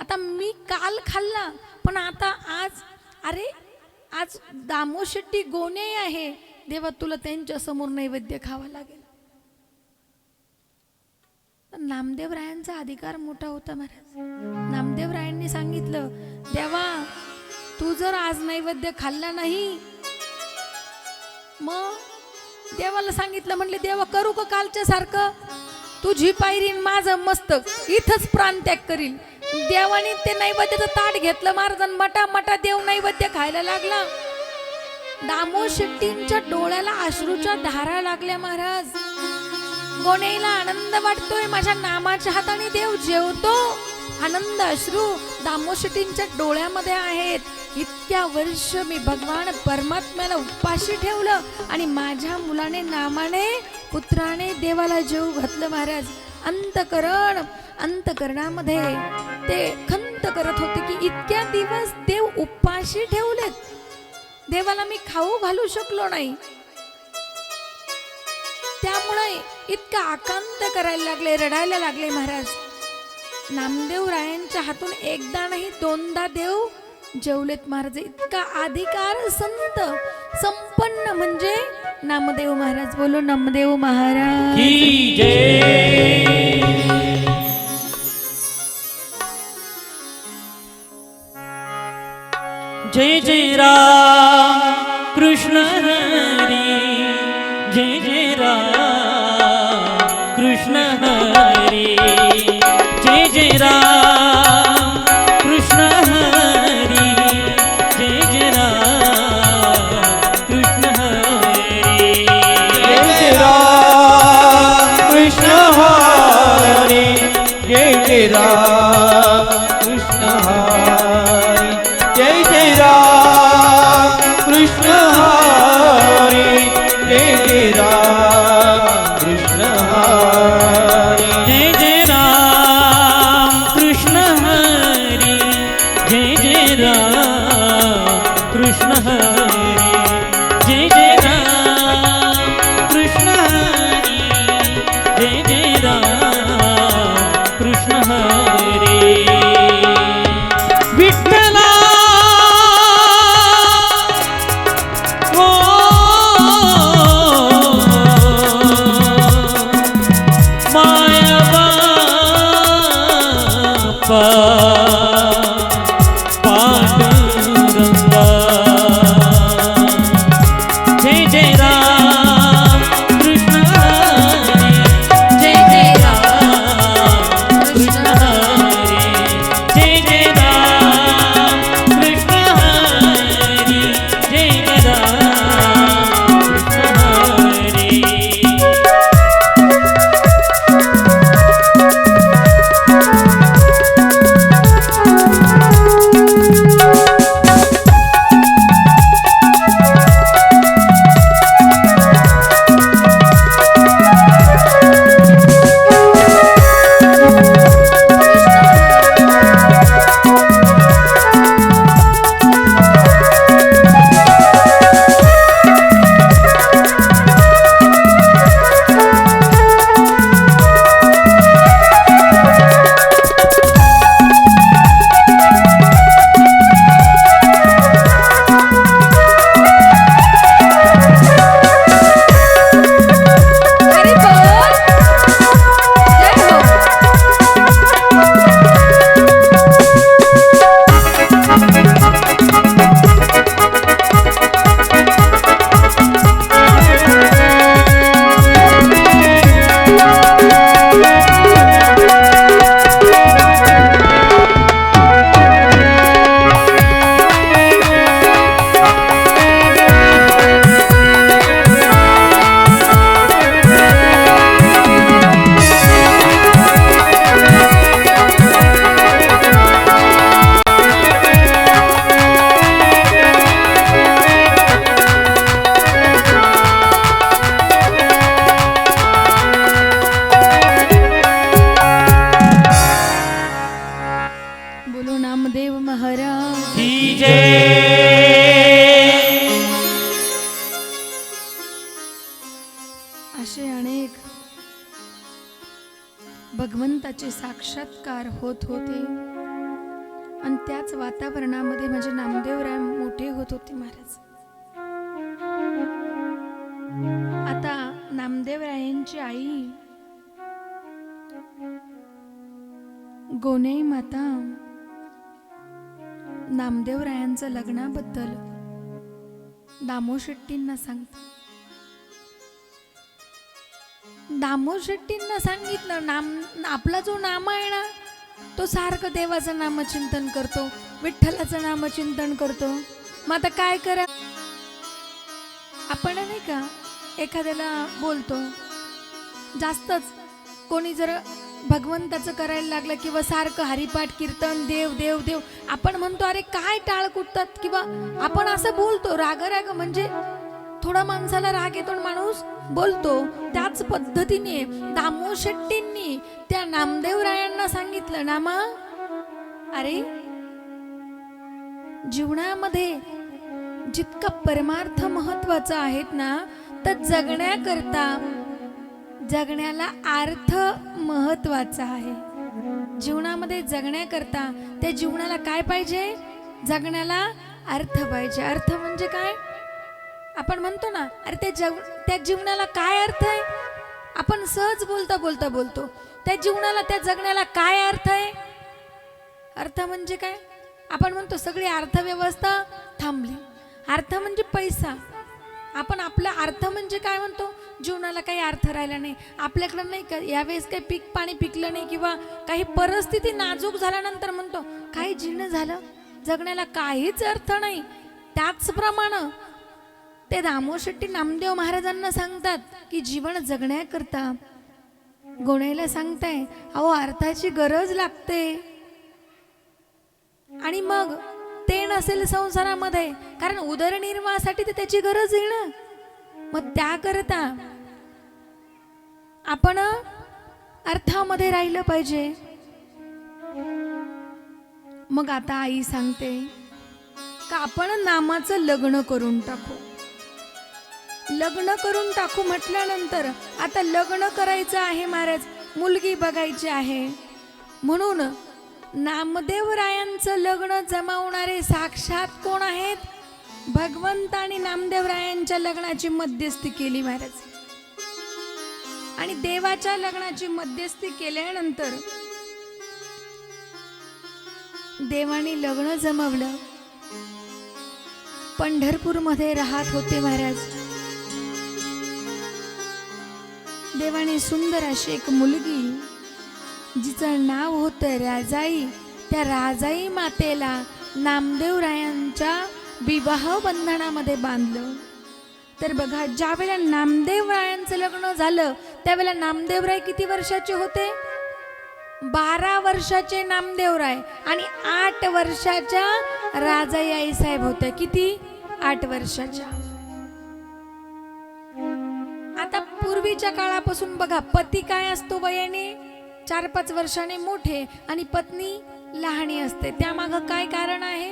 आता मी काल खाल्ला पण आता आज अरे आज दामू शेट्टी गोने आहे, देवा तुला त्यांच्या समोर नैवेद्य खावा लागेल. नामदेवरायांचा अधिकार मोठा होता महाराज. नामदेवरायांनी सांगितलं, देवा तू जर आज नैवेद्य खाल्ला नाही, मग देवाला सांगितलं, म्हणले देवा करू का कालच्या सारखं? तुझी पायरी माझं मस्तक इथंच प्राणत्याग करील. देवाने ते नैवेद्याचं ताट घेतलं महाराज, मटा मटा देव नैवेद्य खायला लागला. दामू शेट्टींच्या डोळ्याला अश्रूच्या धारा लागल्या महाराज. गोनेला आनंद वाटतोय, माझ्या नामाच्या हाताने देव जेवतो. आनंद अश्रू दामू शेट्टींच्या डोळ्यामध्ये आहेत. इतक्या वर्ष मी भगवान परमात्म्याला उपाशी ठेवलं आणि माझ्या मुलाने नामाने पुत्राने देवाला जेव घातलं महाराज. अंतकरणामध्ये ते खंत करत होते की इतक्या दिवस देव उपाशी ठेवलेत, देवाला मी खाऊ घालू शकलो नाही. त्यामुळे इतका आकांत करायला लागले, रडायला लागले महाराज. नामदेवरायांच्या हातून एकदा नाही दोनदा देव जेवलेत महाराज. इतका अधिकार संत संपन्न म्हणजे नामदेव महाराज. बोलो नामदेव महाराज की जय. जय जय राम कृष्ण हरी, जय जय राम कृष्ण हरी जय जय राम कृष्ण हरी जय जय राम कृष्ण हरी जय जय राम कृष्ण हरी जय जय राम कृष्ण हरी जय जय राम कृष्ण हरी जय जय राम कृष्ण हरी विठ्ठला ओ माया बापा पांडुरंगा जय जय राम कृष्ण हरी जय जय राम कृष्ण हरी जय जय राम कृष्ण हरी जय जय राम कृष्ण हरी हरी बोल जय हो बोलो नामदेव महाराज की जय असे अनेक भगवंताचे साक्षात्कार होत होते आणि त्याच वातावरणामध्ये माझे नामदेवराय मोठे होत होते महाराज. आता नामदेवरायांची आई गोनेई माता नामदेवरायांचं लग्नाबद्दल दामो शेट्टींना सांगतात. दामो शेट्टींना सांगितलं आपला जो नाम आहे ना तो सारखं देवाचं नामचिंतन करतो, विठ्ठलाचं नामचिंतन करतो. मग आता काय करा, आपण नाही का एखाद्याला बोलतो जास्तच, कोणी जर भगवंताचं करायला लागलं किंवा सारखं हरिपाठ कीर्तन देव देव देव, आपण म्हणतो अरे काय टाळ कुटतात, किंवा आपण असं बोलतो राग म्हणजे थोडा माणसाला राग येतो माणूस बोलतो. त्याच पद्धतीने दामो शेट्टींनी त्या नामदेवरायांना सांगितलं, नामा अरे जीवनामध्ये जितका परमार्थ महत्वाचा आहेत ना, तर जगण्याकरता जगण्याला अर्थ महत्वाचा आहे. जीवनामध्ये जगण्याकरता त्या जीवनाला काय पाहिजे, जगण्याला अर्थ पाहिजे. अर्थ म्हणजे काय, आपण म्हणतो ना अरे त्या जीवनाला काय अर्थ आहे, आपण सहज बोलता बोलता बोलतो. त्या जीवनाला त्या जगण्याला काय अर्थ आहे, अर्थ म्हणजे काय, आपण म्हणतो सगळी अर्थव्यवस्था थांबली. अर्थ म्हणजे पैसा. आपण आपला अर्थ म्हणजे काय म्हणतो, जीवनाला काही अर्थ राहिला नाही आपल्याकडं, नाही का यावेळेस काही पीक पाणी पिकलं नाही किंवा काही परिस्थिती नाजूक झाल्यानंतर म्हणतो काही जीर्ण झालं, जगण्याला काहीच अर्थ नाही. त्याचप्रमाणे ते दामो शेट्टी नामदेव महाराजांना सांगतात की जीवन जगण्याकरता गोणायला सांगताय अहो अर्थाची गरज लागते. आणि मग ते नसेल संसारामध्ये, कारण उदरनिर्वाहासाठी तर त्याची गरज आहे ना. मग त्याकरता आपण अर्थामध्ये राहिलं पाहिजे. मग आता आई सांगते का आपण नामाचं लग्न करून टाकू. लग्न करून टाकू म्हटल्यानंतर आता लग्न करायचं आहे महाराज, मुलगी बघायची आहे. म्हणून नामदेवरायांचं लग्न जमावणारे साक्षात कोण आहेत? भगवंत आणि नामदेवरायांच्या लग्नाची मध्यस्थी केली महाराज. आणि देवाच्या लग्नाची मध्यस्थी केल्यानंतर देवाने लग्न जमवलं. पंढरपूरमध्ये राहत होते महाराज. देवाने सुंदर अशी एक मुलगी, जिचं नाव होतं राजाई, त्या राजाई मातेला नामदेवरायांच्या विवाह बंधनामध्ये बांधलं. तर बघा, ज्या वेळेला नामदेवरायांचं लग्न झालं त्यावेळेला नामदेवराय किती वर्षाचे होते? 12 वर्षाचे नामदेवराय आणि 8 वर्षाच्या राजाई आईसाहेब होत्या. किती? 8 वर्षाच्या. आता पूर्वीच्या काळापासून बघा, पती काय असतो वयाने 4-5 वर्षाने मोठे आणि पत्नी लहानी असते. त्यामागं काय कारण आहे?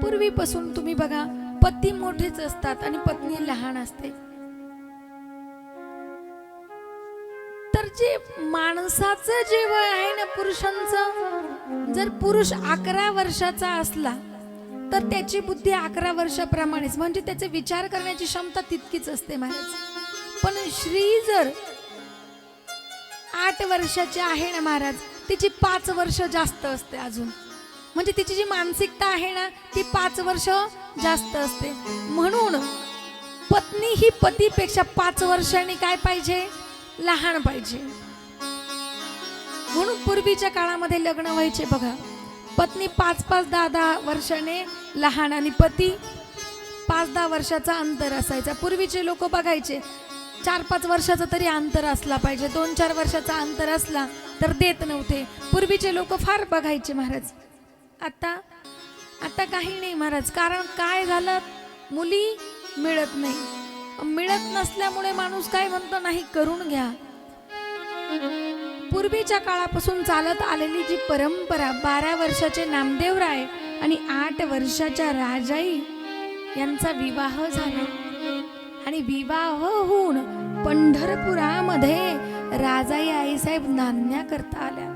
पूर्वीपासून तुम्ही बघा, पती मोठेच असतात आणि पत्नी लहान असते. तर जे माणसाचं जे वय आहे ना पुरुषांचं, जर पुरुष 11 वर्षाचा असला तर त्याची बुद्धी 11 वर्षाप्रमाणेच, म्हणजे त्याचे विचार करण्याची क्षमता तितकीच असते महाराज. पण स्त्री जर 8 वर्षाची आहे ना महाराज, तिची 5 वर्ष जास्त असते अजून. म्हणजे तिची जी मानसिकता आहे ना ती 5 वर्ष जास्त असते. म्हणून पत्नी ही पतीपेक्षा 5 वर्षांनी काय पाहिजे? लहान पाहिजे. म्हणून पूर्वीच्या काळामध्ये लग्न व्हायचे बघा, पत्नी 5-5, 10-10 वर्षाने लहान आणि पती 5-10 वर्षाचा अंतर असायचा. पूर्वीचे लोक बघायचे 4-5 वर्षाचा तरी अंतर असला पाहिजे, 2-4 वर्षाचा अंतर असला तर देत नव्हते. पूर्वीचे लोक फार बघायचे महाराज. आता काही नाही महाराज. कारण काय झालं? मुली मिळत नाही. मिळत नसल्यामुळे माणूस काय म्हणतो? नाही, करून घ्या. पूर्वीच्या काळापासून चालत आलेली जी परंपरा, 12 वर्षाचे नामदेवराय आणि 8 वर्षाच्या राजाई यांचा विवाह झाला. आणि विवाह होऊन पंढरपुरामध्ये राजाई आईसाहेब नांदण्या करता आल्या,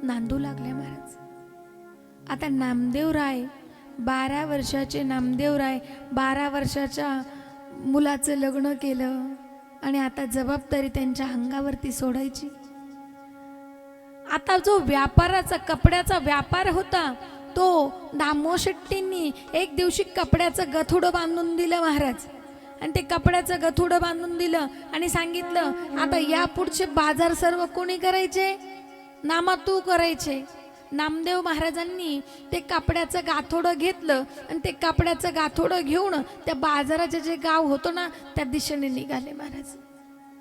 नांदू लागल्या महाराज. आता नामदेवराय 12 वर्षाचे नामदेवराय 12 वर्षाच्या मुलाचं लग्न केलं आणि आता जबाबदारी त्यांच्या अंगावरती सोडायची. आता जो व्यापाराचा, कपड्याचा व्यापार होता, तो दामो शेट्टींनी एक दिवशी कपड्याचं गथुडं बांधून दिलं महाराज. आणि ते कपड्याचं गथुडं बांधून दिलं आणि सांगितलं, आता या पुढचे बाजार सर्व कोणी करायचे? नामा तू करायचे. नामदेव महाराजांनी ते कापड्याचं गाथोडं घेतलं आणि ते कापड्याचं गाथोडं घेऊन त्या बाजाराचे जे गाव होतं ना त्या दिशेने निघाले महाराज.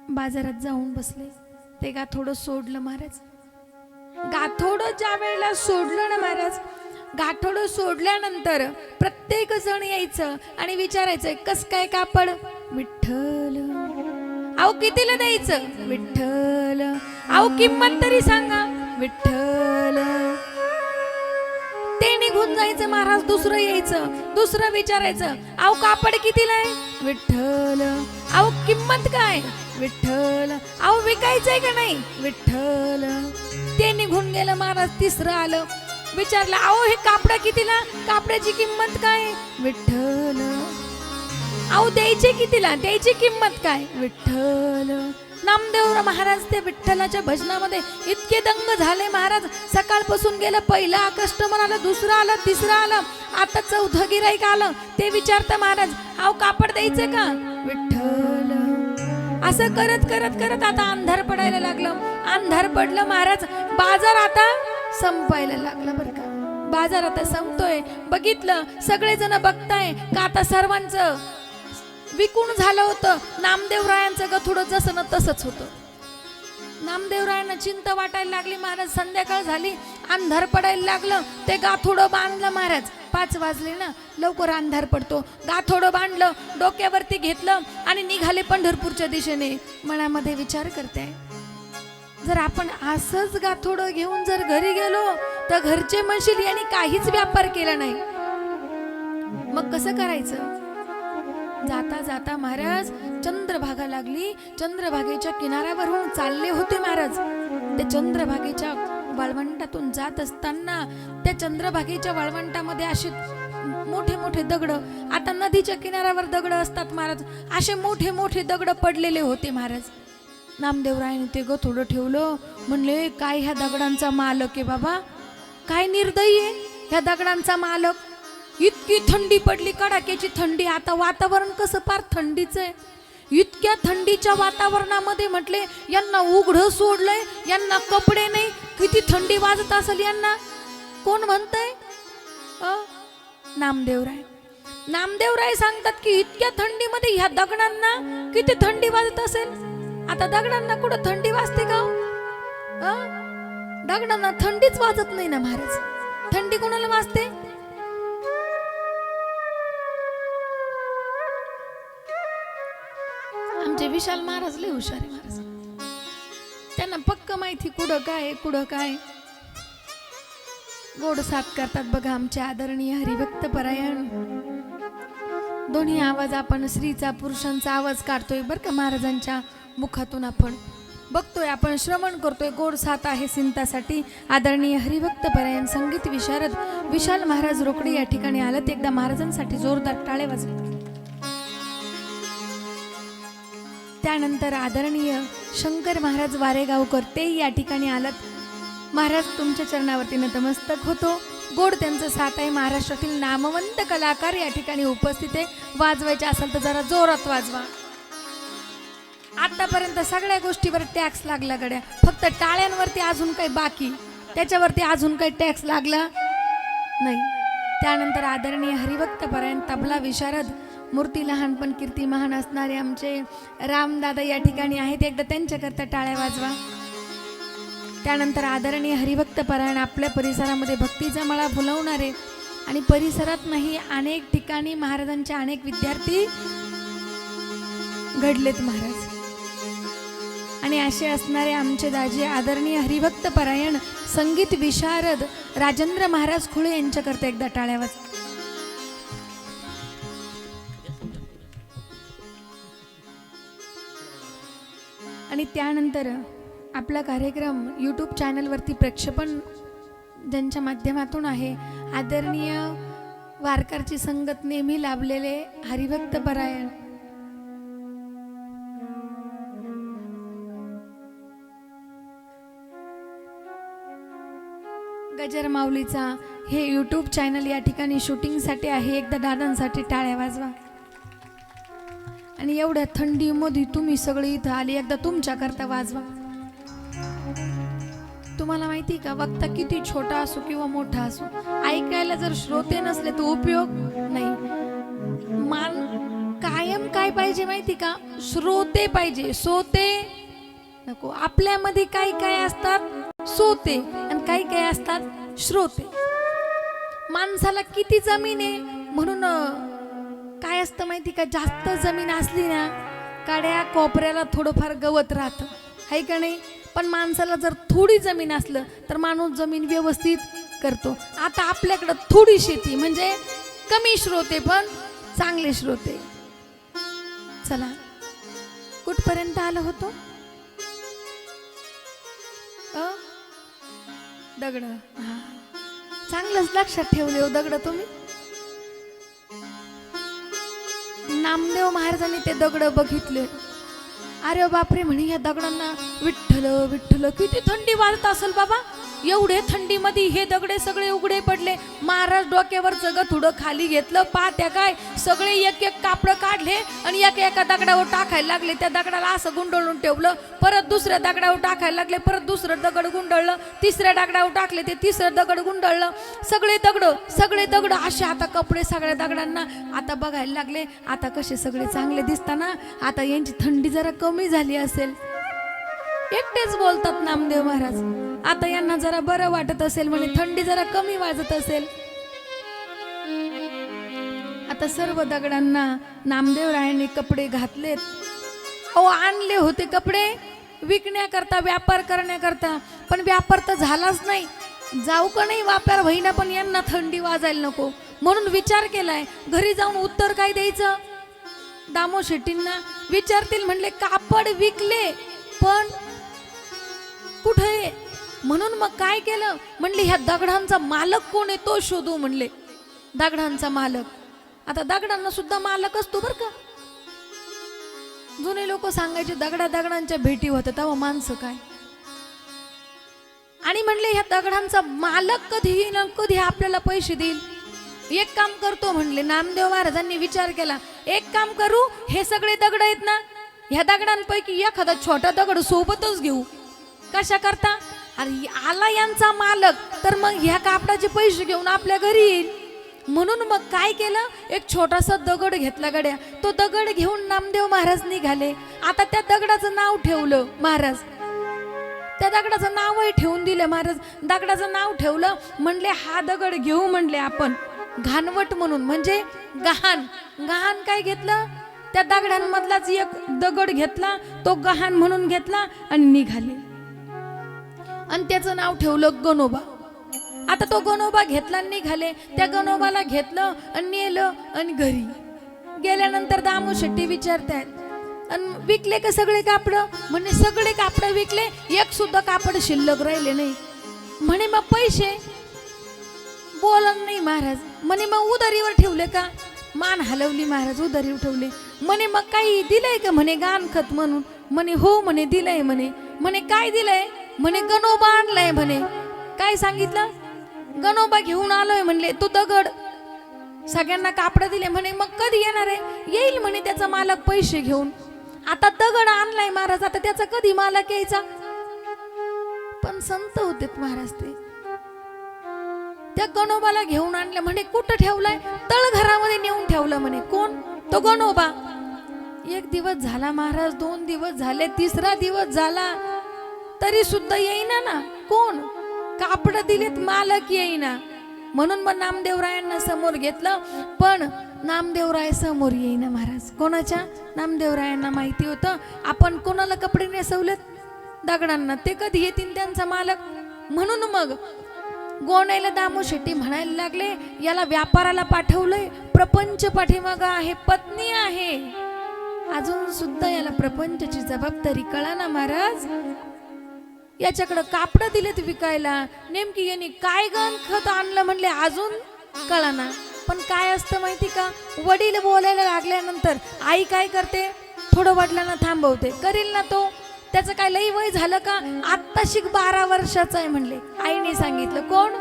बाजारात जाऊन बसले, ते गाथोडं सोडलं महाराज. गाथोडं ज्या वेळेला सोडलं ना महाराज, गाठोडं सोडल्यानंतर प्रत्येक जण यायचं आणि विचारायचं, कस काय कापड? विठ्ठल. अहो कितीला द्यायचं? विठ्ठल. अहो किंमत तरी सांगा? विठ्ठल. ते निघून जायचं महाराज. दुसरं यायचं, दुसरं विचारायचं, अहो कापड कितीला आहे? विठ्ठल. अहो किंमत काय? विठ्ठल. अहो विकायचंय का नाही? विठ्ठल. ते निघून गेलं महाराज. तिसरं आलं, विचारलं, अहो हे कापड कितीला? कापडाची किंमत काय? विठ्ठल. अहो द्यायचे कितीला? द्यायची किंमत काय? विठ्ठल. नामदेव महाराज ते विठ्ठलाच्या भजनामध्ये इतके दंग झाले महाराज. सकाळपासून गेलं, पहिला कस्टमर आलं, दुसरं आलं, तिसरं आलं, आता 4थं गिराईक आलं. ते विचारतं महाराज, अहो कापड द्यायचं का? विठ्ठल. असं करत करत करत आता अंधार पडायला लागलं. अंधार पडलं महाराज. बाजार आता संपायला लागला बरं का. बाजार आता संपतोय. बघितलं, सगळेजण बघताय का आता सर्वांचं विकून झालं होतं. नामदेवरायांचं गथुडं जसं ना तसंच होतं. नामदेवरायांना चिंता वाटायला लागली. महाराज संध्याकाळ झाली, अंधार पडायला लागलं. ते गाथोडं बांधलं महाराज. 5 वाजले ना, लवकर अंधार पडतो. गाथोडं बांधलं, डोक्यावरती घेतलं आणि निघाले पंढरपूरच्या दिशेने. मनामध्ये विचार करते, जर आपण असंच गाथोडं घेऊन जर घरी गेलो तर घरचे म्हणशील यांनी काहीच व्यापार केला नाही. मग कसं करायचं? जाता जाता महाराज चंद्रभागा लागली. चंद्रभागेच्या किनाऱ्यावरून चालले होते महाराज. त्या चंद्रभागेच्या वाळवंटातून जात असताना त्या चंद्रभागेच्या वाळवंटामध्ये असे मोठे मोठे दगड, आता नदीच्या किनाऱ्यावर दगड असतात महाराज, असे मोठे मोठे दगड पडलेले होते महाराज. नामदेवरायाने ते गथोडं ठेवलं. म्हणले काय ह्या दगडांचा मालक आहे बाबा, काय निर्दयी आहे ह्या दगडांचा मालक. इतकी थंडी पडली, कडाक्याची थंडी. आता वातावरण कसं फार थंडीचं आहे. इतक्या थंडीच्या वातावरणामध्ये म्हटले यांना उघडं सोडलंय, यांना कपडे नाही, किती थंडी वाजत असेल यांना. कोण म्हणतंय? नामदेवराय. नामदेवराय सांगतात की इतक्या थंडीमध्ये ह्या दगडांना किती थंडी वाजत असेल. आता दगडांना कुठं थंडी वाजते का? दगडांना थंडीच वाजत नाही ना महाराज. थंडी कोणाला वाजते? आमचे विशाल महाराज लय हुशार आहे महाराज. त्यांना पक्क माहिती कुठं काय कुठं काय. गोड साथ करतात बघा आमचे आदरणीय हरिभक्त परायण. दोन्ही आवाज आपण स्त्रीचा पुरुषांचा आवाज काढतोय बरं का महाराजांच्या मुखातून. आपण बघतोय, आपण श्रवण करतोय. गोड साथ आहे सिंतासाठी. आदरणीय हरिभक्त परायण संगीत विशारद विशाल महाराज रोकडे या ठिकाणी आलेत. एकदा महाराजांसाठी जोरदार टाळे वाजले. त्यानंतर आदरणीय शंकर महाराज वारेगावकर ते या ठिकाणी आलात. महाराज तुमच्या चरणावरती नतमस्तक होतो. गोड त्यांचं साथ आहे. महाराष्ट्रातील नामवंत कलाकार या ठिकाणी उपस्थित आहे. वाजवायचे असेल तर जरा जोरात वाजवा. आतापर्यंत सगळ्या गोष्टीवर टॅक्स लागला गड्या, फक्त टाळ्यांवरती अजून काही बाकी, त्याच्यावरती अजून काही टॅक्स लागला नाही. त्यानंतर आदरणीय हरिभक्त परायण तबला विशारद मूर्ती लहान पण कीर्ती महान असणारे आमचे रामदादा या ठिकाणी आहेत. एकदा त्यांच्याकरता टाळ्या वाजवा. त्यानंतर आदरणीय हरिभक्त परायण आपल्या परिसरामध्ये भक्तीचा मळा फुलवणारे आणि परिसरात नाही अनेक ठिकाणी महाराजांचे अनेक विद्यार्थी घडलेत महाराज. आणि असे असणारे आमचे दाजी आदरणीय हरिभक्त परायण संगीत विशारद राजेंद्र महाराज खुळे यांच्याकरता एकदा टाळ्या वाजवा. आणि त्यानंतर आपला कार्यक्रम यूट्यूब चॅनलवरती प्रक्षेपण ज्यांच्या माध्यमातून आहे, आदरणीय वारकरची संगत नेहमी लाभलेले हरिभक्त परायण गजर माऊलीचा हे यूट्यूब चॅनल या ठिकाणी शूटिंगसाठी आहे. एकदा दादांसाठी टाळ्या वाजवा. आणि एवढ्या थंडीमध्ये तुम्ही सगळे इथं आले, एकदा तुमच्याकरता वाजवा. तुम्हाला माहिती का, वक्ता किती छोटा असो किंवा मोठा असो, ऐकायला जर श्रोते नसले तर उपयोग नाही. मान कायम काय पाहिजे माहिती का, श्रोते पाहिजे, सोते नको. आपल्यामध्ये काही काय असतात सोते आणि काही काय असतात श्रोते. माणसाला किती जमीन आहे म्हणून काय असतं माहिती का, जास्त जमीन असली ना काड्या कोपऱ्याला थोडंफार गवत राहतं, आहे का नाही. पण माणसाला जर थोडी जमीन असलं तर माणूस जमीन व्यवस्थित करतो. आता आपल्याकडं थोडी शेती म्हणजे कमी श्रोते पण चांगले श्रोते. चला कुठपर्यंत आलो होतो? दगड. हा, चांगलंच लक्षात ठेवले हो दगड तुम्ही. नामदेव महाराजांनी ते दगड बघितले. अरे बापरे म्हणे, या दगडांना विठ्ठल विठ्ठल किती थंडी वाजत असेल बाबा. एवढे थंडीमध्ये हे दगडे सगळे उघडे पडले. महाराज डोक्यावरचं गथुडं खाली घेतलं, पात्या काय सगळे एक एक कापडं काढले आणि एका दगडावर टाकायला लागले. त्या दगडाला असं गुंडळून ठेवलं, परत दुसऱ्या दगडावर टाकायला लागले, परत दुसरं दगड गुंडळलं, तिसऱ्या दगडावर टाकले, ते तिसरं दगड गुंडळलं. सगळे दगड असे आता कपडे सगळ्या दगडांना आता बघायला लागले. आता कसे सगळे चांगले दिसताना, आता यांची थंडी जरा कमी झाली असेल. एकटेच बोलतात नामदेव महाराज. आता यांना जरा बरं वाटत असेल, म्हणे थंडी जरा कमी वाजत असेल. आता सर्व दगडांना नामदेवरायांनी कपडे घातलेत. अहो आणले होते कपडे विकण्याकरता, व्यापार करण्याकरता, पण व्यापार तर झालाच नाही. जाऊ का नाही व्यापार होईना, पण यांना थंडी वाजायला नको म्हणून विचार केलाय. घरी जाऊन उत्तर काय द्यायचं? दामो शेट्टींना विचारतील म्हणले कापड विकले पण कुठे? म्हणून मग काय केलं, म्हणले ह्या दगडांचा मालक कोण आहे तो शोधू म्हणले. दगडांचा मालक. आता दगडांना सुद्धा मालक असतो बर का. जुने लोक सांगायचे दगडांच्या भेटी होत्या तेव्हा माणसं काय. आणि म्हणले ह्या दगडांचा मालक कधी ना कधी आपल्याला पैसे देईल. एक काम करतो म्हणले नामदेव महाराजांनी विचार केला, एक काम करू, हे सगळे दगड आहेत ना, ह्या दगडांपैकी एखादा छोटा दगड सोबतच घेऊ. कशा करता? अरे आला यांचा मालक तर मग ह्या कापडाचे पैसे घेऊन आपल्या घरी येईल. म्हणून मग काय केलं, एक छोटासा दगड घेतला गड्या. तो दगड घेऊन नामदेव महाराज निघाले. आता त्या दगडाचं नाव ठेवलं महाराज, त्या दगडाचं नावही ठेवून दिलं महाराज. दगडाचं नाव ठेवलं, म्हणले हा दगड घेऊ म्हणले आपण घाणवट म्हणून, म्हणजे गहाण. गहाण काय घेतलं, त्या दगडांमधलाच एक दगड घेतला, तो गहाण म्हणून घेतला आणि निघाले. आणि त्याचं नाव ठेवलं गणोबा. आता तो गणोबा घेतला आणि निघाले. त्या गणोबाला घेतलं आणि नेलं आणि घरी गेल्यानंतर दामो शेट्टी विचारतायत, आणि विकले का सगळे कापड? म्हणे सगळे कापड विकले, एक सुद्धा कापड शिल्लक राहिले नाही. म्हणे मग पैसे? बोलन नाही महाराज. म्हणे मग उधारीवर ठेवले का? मान हलवली महाराज, उधारीवर ठेवले. म्हणे मग काही दिलंय का? म्हणे गाणखत म्हणून. म्हणे हो म्हणे दिलंय. म्हणे काय दिलंय? म्हणे गणोबा आणलाय. म्हणे काय सांगितलं? गणोबा घेऊन आलोय म्हणले. तो दगड सगळ्यांना कापड दिले. म्हणे मग कधी येणार आहे? येईल म्हणे त्याचा मालक पैसे घेऊन. आता दगड आणलाय महाराज, आता त्याचा कधी मालक यायचा? पण संत होते महाराज ते. त्या गणोबाला घेऊन आणले. म्हणे कुठं ठेवलाय? तळघरामध्ये नेऊन ठेवलं. म्हणे कोण? तो गणोबा. एक दिवस झाला महाराज, 2 दिवस झाले, 3रा दिवस झाला, तरी सुद्धा येईना ना. कोण? कापड दिलेत, मालक येईना. म्हणून मग नामदेवरायांना समोर घेतलं, पण नामदेवराय समोर येईना महाराज. कोणाच्या? नामदेवरायांना माहिती होतं आपण कोणाला कपडे नेसवलेत? दगडांना. ते कधी येतील त्यांचा मालक? म्हणून मग गोण्याला दामो शेट्टी म्हणायला लागले, याला व्यापाराला पाठवलंय, प्रपंच पाठीमागं आहे, पत्नी आहे, अजून सुद्धा याला प्रपंचाची जबाबदारी कळा ना महाराज. याच्याकडे कापड दिलेत विकायला, नेमकी यांनी काय गणखत आणलं म्हणले अजून कळाना. पण काय असतं माहिती का, वडील बोलायला लागल्यानंतर आई काय करते, थोडं वडिलांना थांबवते. करील ना तो. त्याचं काय लई वय झालं का? आत्ताशी 12 वर्षाचा आहे म्हणले. आईने सांगितलं. कोण?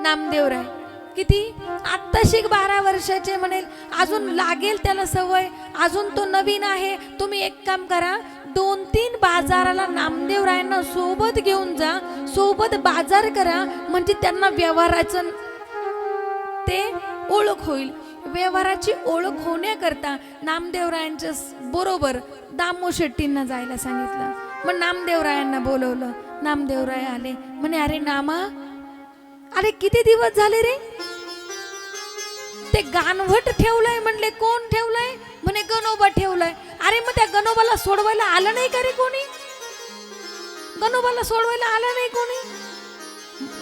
नामदेवराय. किती? आत्ताशी 12 वर्षाचे म्हणेल. अजून लागेल त्याला सवय, अजून तो नवीन आहे. तुम्ही एक काम करा, 2-3 बाजाराला नामदेवरायांना सोबत घेऊन जा, सोबत बाजार करा, म्हणजे त्यांना व्यवहाराचं ते ओळख होईल. व्यवहाराची ओळख होण्याकरता नामदेवरायांच्या बरोबर दामो शेट्टींना जायला सांगितलं. मग नामदेवरायांना बोलवलं. नामदेवराय आले. म्हणे अरे नामा, अरे किती दिवस झाले रे? ते गाणवट ठेवलंय म्हणले. कोण ठेवलंय? म्हणे गणोबा ठेवलाय. अरे मग त्या गणोबाला सोडवायला आलं नाही का रे कोणी? गणोबाला सोडवायला आलं नाही कोणी?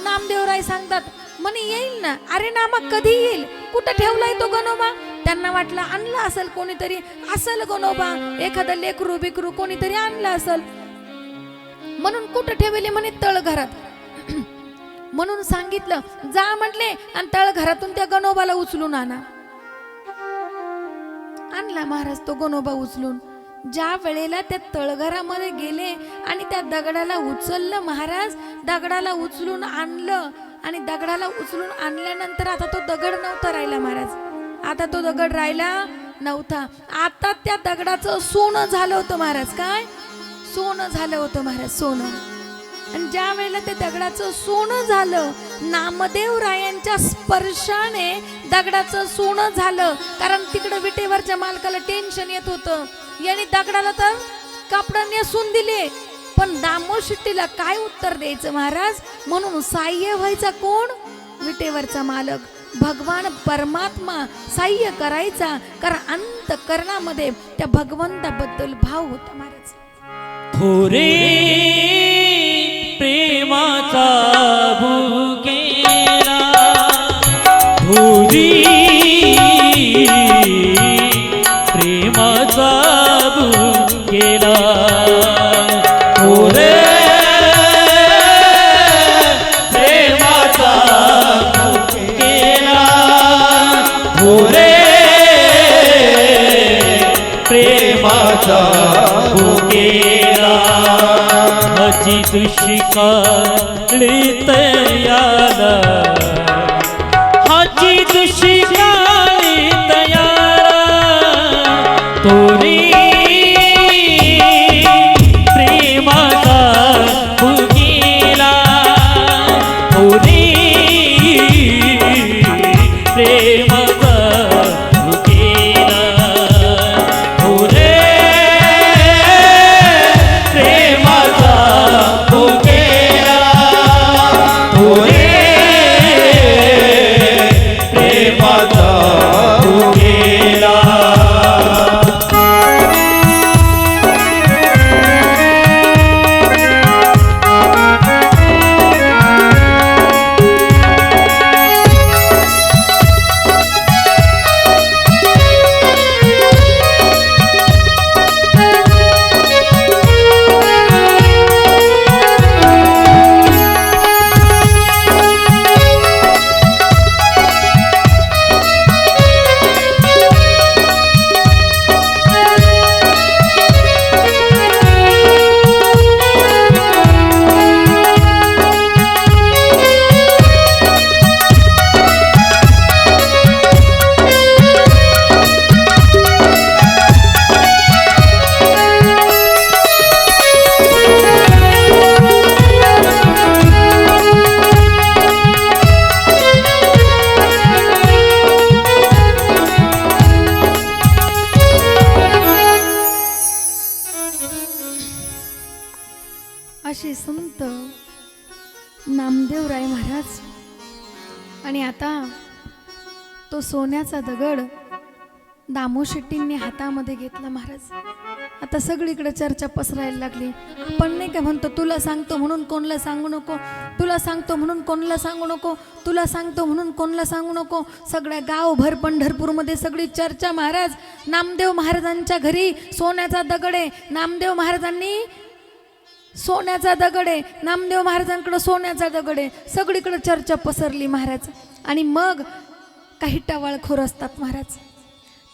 नामदेवराय सांगतात, म्हणे येईल ना. अरे नामा कधी येईल? कुठं ठेवलाय तो गणोबा? त्यांना वाटलं आणला असेल कोणीतरी, असेल गणोबा, एखादा लेकरू बिकरू कोणीतरी आणला असेल म्हणून. कुठं ठेवले? म्हणे तळघरात. म्हणून सांगितलं, जा म्हटले आणि तळघरातून त्या गणोबाला उचलून आणा. आणला महाराज तो गणोबा उचलून. ज्या वेळेला त्या तळघरामध्ये गेले आणि त्या त्या दगडाला उचललं महाराज, दगडाला उचलून आणलं आणि दगडाला उचलून आणल्यानंतर आता तो दगड नव्हता राहिला महाराज, आता तो दगड राहिला नव्हता. आता त्या दगडाचं सोनं झालं होतं महाराज. काय सोनं झालं होतं महाराज, सोनं. आणि ज्या वेळेला ते दगडाचं सोनं झालं, नामदेव रायांच्या स्पर्शाने दगडाचं सोनं झालं. कारण तिकडं विटेवरच्या मालकाला टेन्शन येत होतं, याने दगडाला तर कापडं नेसून दिले, पण दामोशिट्टीला काय उत्तर द्यायचं महाराज. म्हणून साह्य व्हायचा कोण? विटेवरचा मालक भगवान परमात्मा साह्य करायचा, कारण अंतःकरणामध्ये त्या भगवंताबद्दल भाव होता महाराज. थोरे प्रेमाचा भुकेला थोरी प्रेमाचा भुकेला थोरे प्रेमाचा भुकेला थोरे प्रेमाचा भुकेला अजी दुष्काळीत याला हाजी दुष्काळीत याला तोरी प्रेमाचा भुकेला तोरी प्रेमाचा भुकेला तोरे प्रेमाचा भुकेला तोरे प्रेमाचा भुकेला. असे संत नामदेवराय महाराज. आणि आता तो सोन्याचा दगड दामोशेट्टींनी हातामध्ये घेतला महाराज. आता सगळीकडे चर्चा पसरायला लागली. आपण नाही का म्हणतो, तुला सांगतो म्हणून कोणाला सांगू नको, तुला सांगतो म्हणून कोणाला सांगू नको, तुला सांगतो म्हणून कोणाला सांगू नको. सगळ्या गावभर पंढरपूरमध्ये सगळी चर्चा महाराज. नामदेव महाराजांच्या घरी सोन्याचा दगड आहे, नामदेव महाराजांनी सोन्याचा दगड आहे, नामदेव महाराजांकडे सोन्याचा दगड आहे. सगळीकडे चर्चा पसरली महाराज. आणि मग काही टवाळखोर असतात महाराज.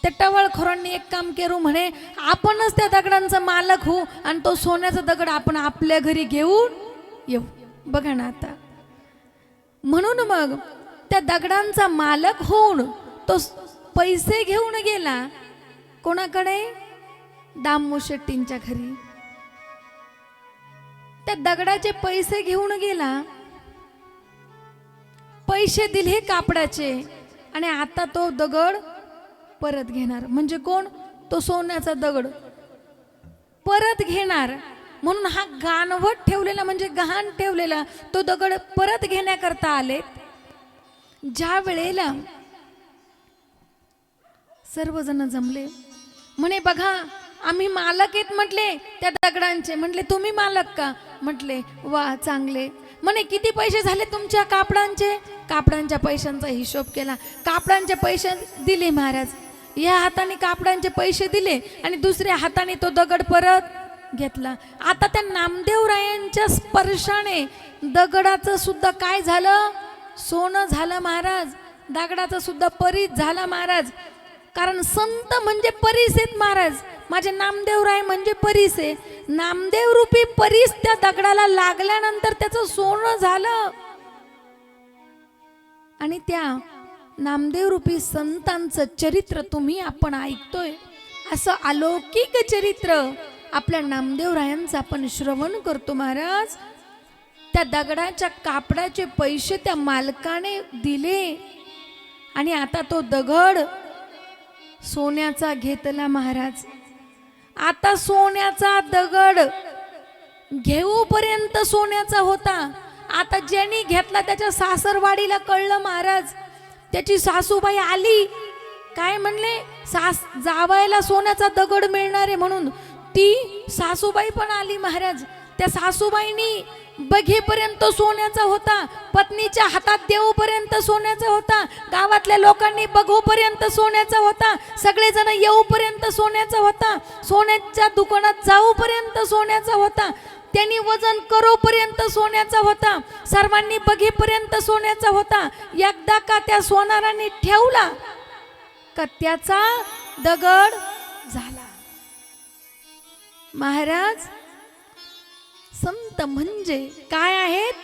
त्या टवाळखोरांनी एक काम केलं, म्हणे आपणच त्या दगडांचा मालक होऊ आणि तो सोन्याचा दगड आपण आपल्या घरी घेऊन येऊ. बघा ना आता. म्हणून मग त्या दगडांचा मालक होऊन तो पैसे घेऊन गेला कोणाकडे? दामोशेट्टींच्या घरी. त्या दगडाचे पैसे घेऊन गेला, पैसे दिले कापडाचे, आणि आता तो दगड परत घेणार. म्हणजे कोण? तो सोन्याचा दगड परत घेणार. म्हणून हा गाणवट ठेवलेला, म्हणजे गहाण ठेवलेला तो दगड परत घेण्याकरता आले. ज्या वेळेला सर्वजण जमले, म्हणे बघा आम्ही मालक आहेत म्हटले त्या दगडांचे. म्हटले तुम्ही मालक का? म्हटले वा चांगले. म्हणे किती पैसे झाले तुमच्या कापडांचे? कापडांच्या पैशांचा हिशोब केला, कापडांचे पैसे दिले महाराज. या हाताने कापडांचे पैसे दिले आणि दुसऱ्या हाताने तो दगड परत घेतला. आता त्या नामदेवरायांच्या स्पर्शाने दगडाचं सुद्धा काय झालं? सोनं झालं महाराज. दगडाचं सुद्धा परीत झाला महाराज. कारण संत म्हणजे परीस आहेत महाराज. माझे नामदेवराय म्हणजे परीस आहे. नामदेव रूपी परीस त्या दगडाला लागल्यानंतर त्याचं सोनं झालं. आणि त्या नामदेव रूपी संतांचं चरित्र तुम्ही आपण ऐकतोय. असं अलौकिक चरित्र आपल्या नामदेवरायांचं आपण श्रवण करतो महाराज. त्या दगडाच्या कापडाचे पैसे त्या मालकाने दिले आणि आता तो दगड सोन्याचा घेतला महाराज. आता सोन्याचा दगड घेऊपर्यंत सोन्याचा होता. आता ज्यांनी घेतला त्याच्या सासरवाडीला कळलं महाराज. त्याची सासूबाई आली, काय म्हणले, जावायला सोन्याचा दगड मिळणार आहे म्हणून. ती सासूबाई पण आली महाराज. त्या सासूबाईनी बघेपर्यंत सोन्याचा होता, पत्नीच्या हातात देऊपर्यंत सोन्याचा होता, गावातल्या लोकांनी बघूपर्यंत सोन्याचा होता, सगळेजण येऊपर्यंत सोन्याचा होता, सोन्याच्या दुकानात जाऊपर्यंत सोन्याचा होता, त्यांनी वजन करोपर्यंत सोन्याचा होता, सर्वांनी बघेपर्यंत सोन्याचा होता. एकदा का त्या सोनारांनी ठेवला का त्याचा दगड झाला. महाराज संत म्हणजे काय आहेत?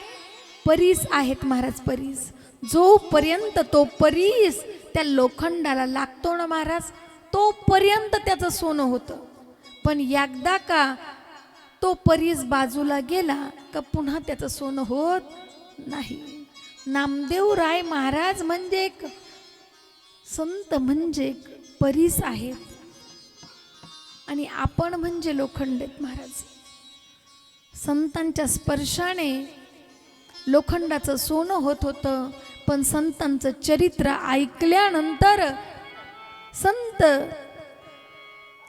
परीस आहेत महाराज. परीस जोपर्यंत तो परीस त्या लोखंडाला लागतो ना महाराज, तोपर्यंत त्याचं सोनं होतं. पण एकदा का तो परीस बाजूला गेला का पुन्हा त्याचं सोनं होत नाही. नामदेवराय महाराज म्हणजे एक संत, म्हणजे एक परीस आहेत आणि आपण म्हणजे लोखंड आहेत महाराज. संतांच्या स्पर्शाने लोखंडाचं सोनं होत होतं. पण संतांचं चरित्र ऐकल्यानंतर संत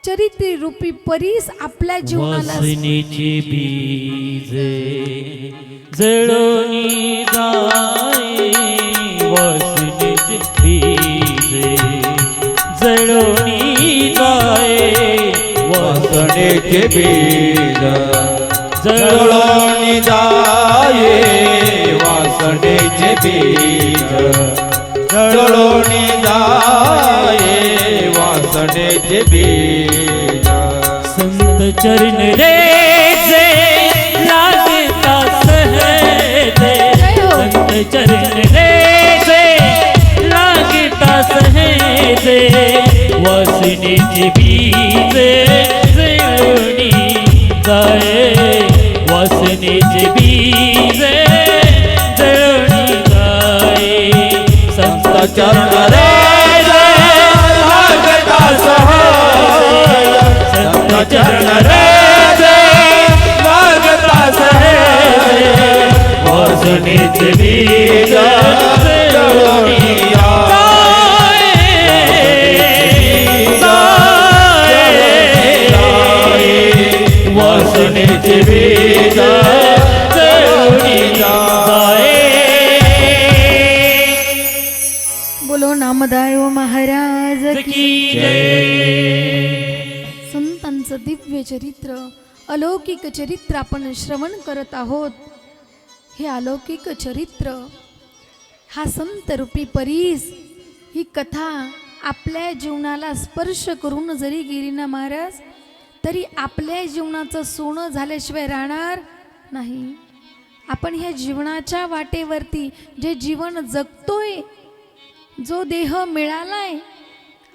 चरित्र रूपी परीस आपल्या जीवनाला वासनेचे बीज जळोनी जाए, वासनेचे बीज जळोनी जाए, वासनेचे बीज जळोनी जाये, वासनेचे बीज जळोनी जाये, वासनेचे बीज. संत चरण रे जे लागता सहजे, संत चरण रे जे लागता सहजे, वासनेचे बीज जळोनी जाए, वासनेचे बीज जळोनी जाए. संत चरण रे लागता सहज, संत चरण रे लागता सहज, वासनेचे बीज जळोनी जाए, वासनेचे बीज जळोनी जाए. बोलो नामदेव महाराज की जय. संतांचं दिव्य चरित्र, अलौकिक चरित्र आपण श्रवण करत आहोत. हे अलौकिक चरित्र, हा संत रूपी परीस, ही कथा आपल्या जीवनाला स्पर्श करून जरी गेली ना महाराज, तरी आपल्या जीवनाचं सोनं झाल्याशिवाय राहणार नाही. आपण ह्या जीवनाच्या वाटेवरती जे जीवन जगतोय, जो देह मिळालाय,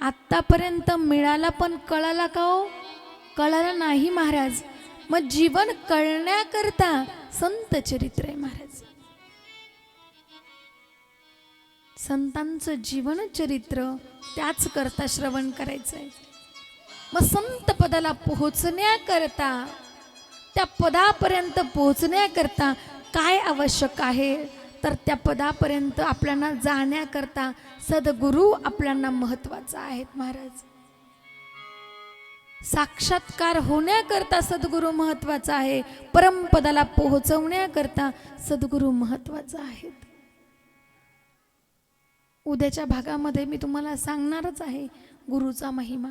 आत्तापर्यंत मिळाला पण कळाला का हो? कळाला नाही महाराज. मग जीवन कळण्याकरता संत चरित्र आहे महाराज. संतांचं जीवन चरित्र त्याच करता श्रवण करायचं आहे. मग संत पदाला पोहोचण्याकरता, त्या पदापर्यंत पोहोचण्याकरता काय आवश्यक आहे? तर त्या पदापर्यंत आपल्याला जाण्याकरता सद्गुरू आपल्याला महत्वाचा आहेत महाराज. साक्षात्कार होण्याकरता सद्गुरू महत्वाचा आहे. परमपदाला पोहोचवण्याकरता सद्गुरू महत्वाचा आहेत. उद्याच्या भागामध्ये मी तुम्हाला सांगणारच आहे गुरुचा महिमा.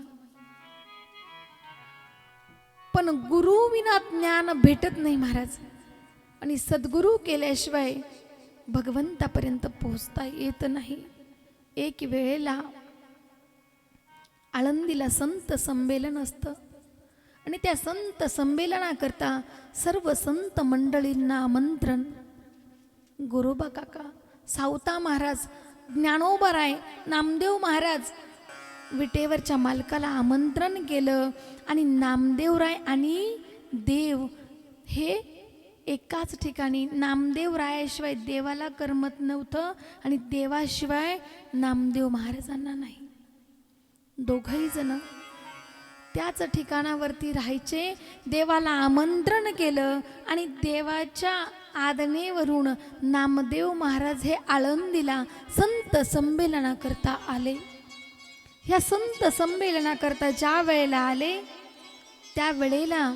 पण गुरु विना ज्ञान भेटत नाही महाराज. आणि सद्गुरू केल्याशिवाय भगवंतापर्यंत पोहोचता येत नाही. एक वेळेला आळंदीला संत संमेलन असतं आणि त्या संत संमेलनाकरता सर्व संत मंडळींना आमंत्रण. गोरोबा काका, सावता महाराज, ज्ञानोबाराय, नामदेव महाराज विटेवरच्या मालकाला आमंत्रण केलं आणि नामदेवराय आणि देव हे एकाच ठिकाणी. नामदेवरायाशिवाय देवाला करमत नव्हतं आणि देवाशिवाय नामदेव महाराजांना नाही. दोघही जण त्याच ठिकाणावरती राहायचे. देवाला आमंत्रण केलं आणि देवाच्या आज्ञेवरून नामदेव महाराज हे आळंदीला संत संमेलनाकरता आले. ह्या संत संमेलनाकरता ज्या वेळेला आले त्या वेळेला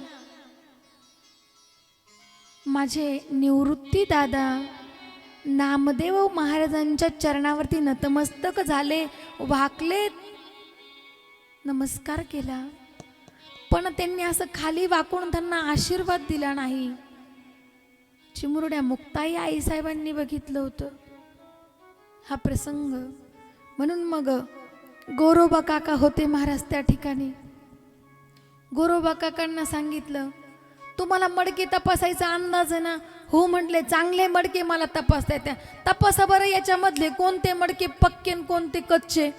माझे निवृत्ती दादा नामदेव महाराजांच्या चरणावरती नतमस्तक झाले, वाकले, नमस्कार केला. पण त्यांनी असं खाली वाकून त्यांना आशीर्वाद दिला नाही. चिमुरड्या मुक्ताई आईसाहेबांनी बघितलं होतं हा प्रसंग. म्हणून मग गोरोबा काका होते महाराज त्या ठिकाणी. गोरोबा काकांना सांगितलं, तुम्हाला मडके तपासायचा अंदाज आहे ना? हो म्हटले, चांगले मडके मला तपासता येते. तपासा बरं याच्यामधले कोणते मडके पक्के आणि कोणते कच्चे.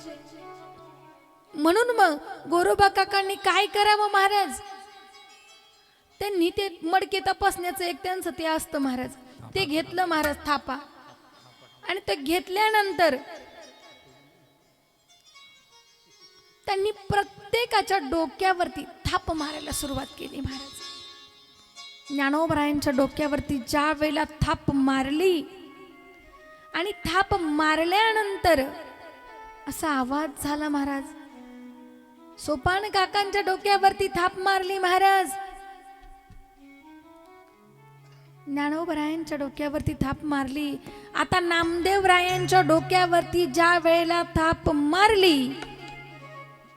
म्हणून मग गोरोबा काकांनी काय करावं महाराज, त्यांनी ते मडके तपासण्याचं एक त्यांचं ते असतं महाराज. ते घेतलं महाराज थापा आणि ते घेतल्यानंतर त्यांनी प्रत्येकाच्या डोक्यावरती थाप मारायला सुरुवात केली महाराज. ज्ञानोबरायांच्या डोक्यावरती ज्या वेळेला थाप मारली आणि थाप मारल्यानंतर असा आवाज झाला महाराज. सोपान काकांच्या डोक्यावरती थाप मारली महाराज. ज्ञानोबरायांच्या डोक्यावरती थाप मारली. आता नामदेवरायांच्या डोक्यावरती ज्या वेळेला थाप मारली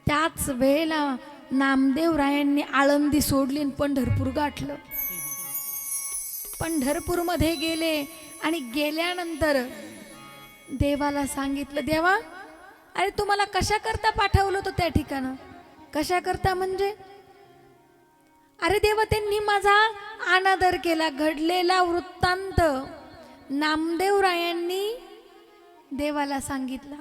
त्याच वेळेला नामदेवरायांनी आळंदी सोडली आणि पंढरपूर गाठलं. पंढरपूरमध्ये गेले आणि गेल्यानंतर देवाला सांगितलं, देवा अरे तुम्हाला कशा करता पाठवलं होतं त्या ठिकाणं? कशा करता म्हणजे? अरे देवा त्यांनी माझा अनादर केला. घडलेला वृत्तांत नामदेवरायांनी देवाला सांगितला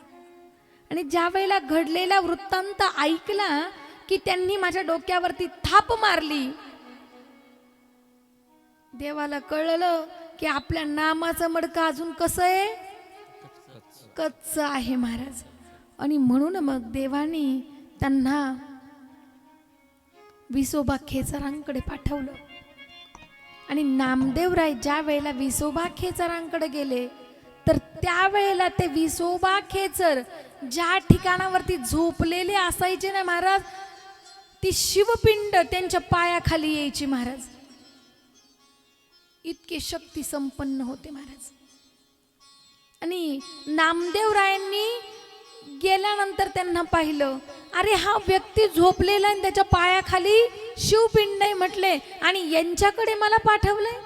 आणि ज्या वेळेला घडलेला वृत्तांत ऐकला की त्यांनी माझ्या डोक्यावरती थाप मारली. देवाला कळलं की आपल्या नामाचं मडकं अजून कसं आहे, कच्च आहे महाराज. आणि म्हणून मग देवानी त्यांना विसोबा खेचरांकडे पाठवलं. आणि नामदेवराय ज्या वेळेला विसोबा खेचरांकडे गेले तर त्यावेळेला ते विसोबा खेचर ज्या ठिकाणावरती झोपलेले असायचे ना महाराज, ती शिवपिंड त्यांच्या पायाखाली यायची महाराज. इतके शक्ती संपन्न होते महाराज. आणि नामदेवरायांनी गेल्यानंतर त्यांना पाहिलं, अरे हा व्यक्ती झोपलेला आणि त्याच्या पायाखाली शिवपिंड आहे म्हटले आणि यांच्याकडे मला पाठवलंय.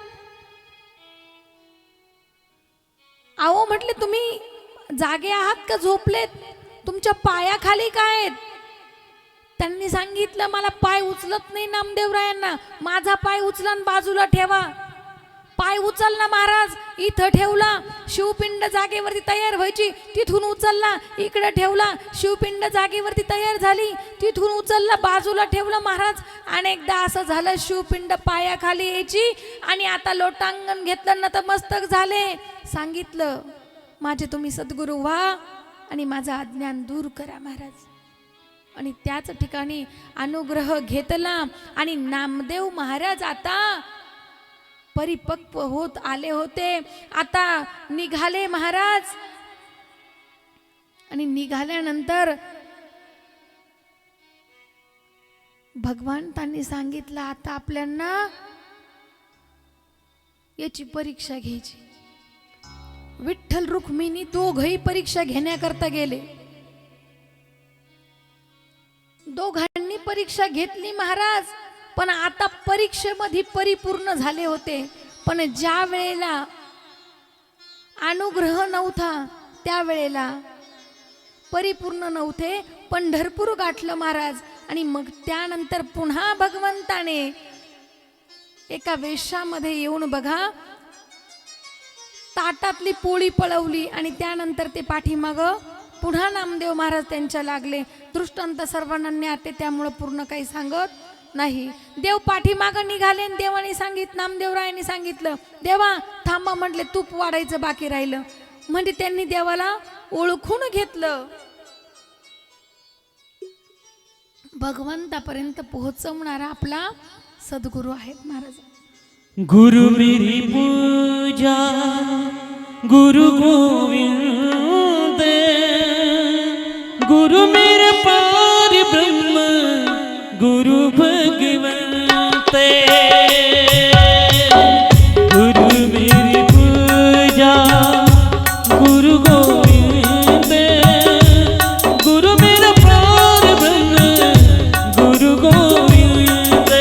आओ म्हटले, तुम्ही जागे आहात का झोपलेत? तुमच्या पायाखाली काय आहेत? त्यांनी सांगितलं, मला पाय उचलत नाही नामदेवरायांना, माझा पाय उचला आणि बाजूला ठेवा. पाय उचलला महाराज, इथं ठेवला, शिवपिंड जागेवरती तयार व्हायची, तिथून उचलला, इकडे ठेवला, शिवपिंड जागेवरती तयार झाली, तिथून उचलला, बाजूला ठेवला महाराज. अनेकदा असं झालं, शिवपिंड पायाखाली यायची आणि आता लोटांगण घेतलं ना तर मस्तक झाले. सांगितलं, माझे तुम्ही सद्गुरू व्हा आणि माझं अज्ञान दूर करा महाराज. आणि त्याच ठिकाणी अनुग्रह घेतला आणि नामदेव महाराज आता परिपक्व होत आले होते. आता निघाले महाराज. आणि निघाल्यानंतर भगवंतांनी सांगितलं, आता आपल्याला याची परीक्षा घ्यायची. विठ्ठल रुक्मिणी दोघही परीक्षा घेण्याकरता गेले. दोघांनी परीक्षा घेतली महाराज, पण आता परीक्षेमध्ये परिपूर्ण झाले होते. पण ज्या वेळेला अनुग्रह नव्हता त्यावेळेला परिपूर्ण नव्हते. पंढरपूर गाठलं महाराज आणि मग त्यानंतर पुन्हा भगवंताने एका वेशामध्ये येऊन बघा ताटातली पोळी पळवली आणि त्यानंतर ते पाठीमाग पुन्हा नामदेव महाराज त्यांच्या लागले. दृष्टांत सर्वांना ज्ञाते त्यामुळे पूर्ण काही सांगत नाही. देव पाठीमाग निघाले आणि देवाने सांगितलं, नामदेवरायांनी सांगितलं देवा थांबा म्हटले, तूप वाढायचं बाकी राहिलं. म्हणजे त्यांनी देवाला ओळखून घेतलं. भगवंतापर्यंत पोहोचवणारा आपला सद्गुरू आहेत महाराज. गुरु मेरी पूजा गुरु गोविंद, गुरु मेरे पार ब्रह्म गुरु भगवंत. गुरु मेरी पूजा गुरु गोविंद, गुरु मेरे पार ब्रह्म गुरु गोविंद.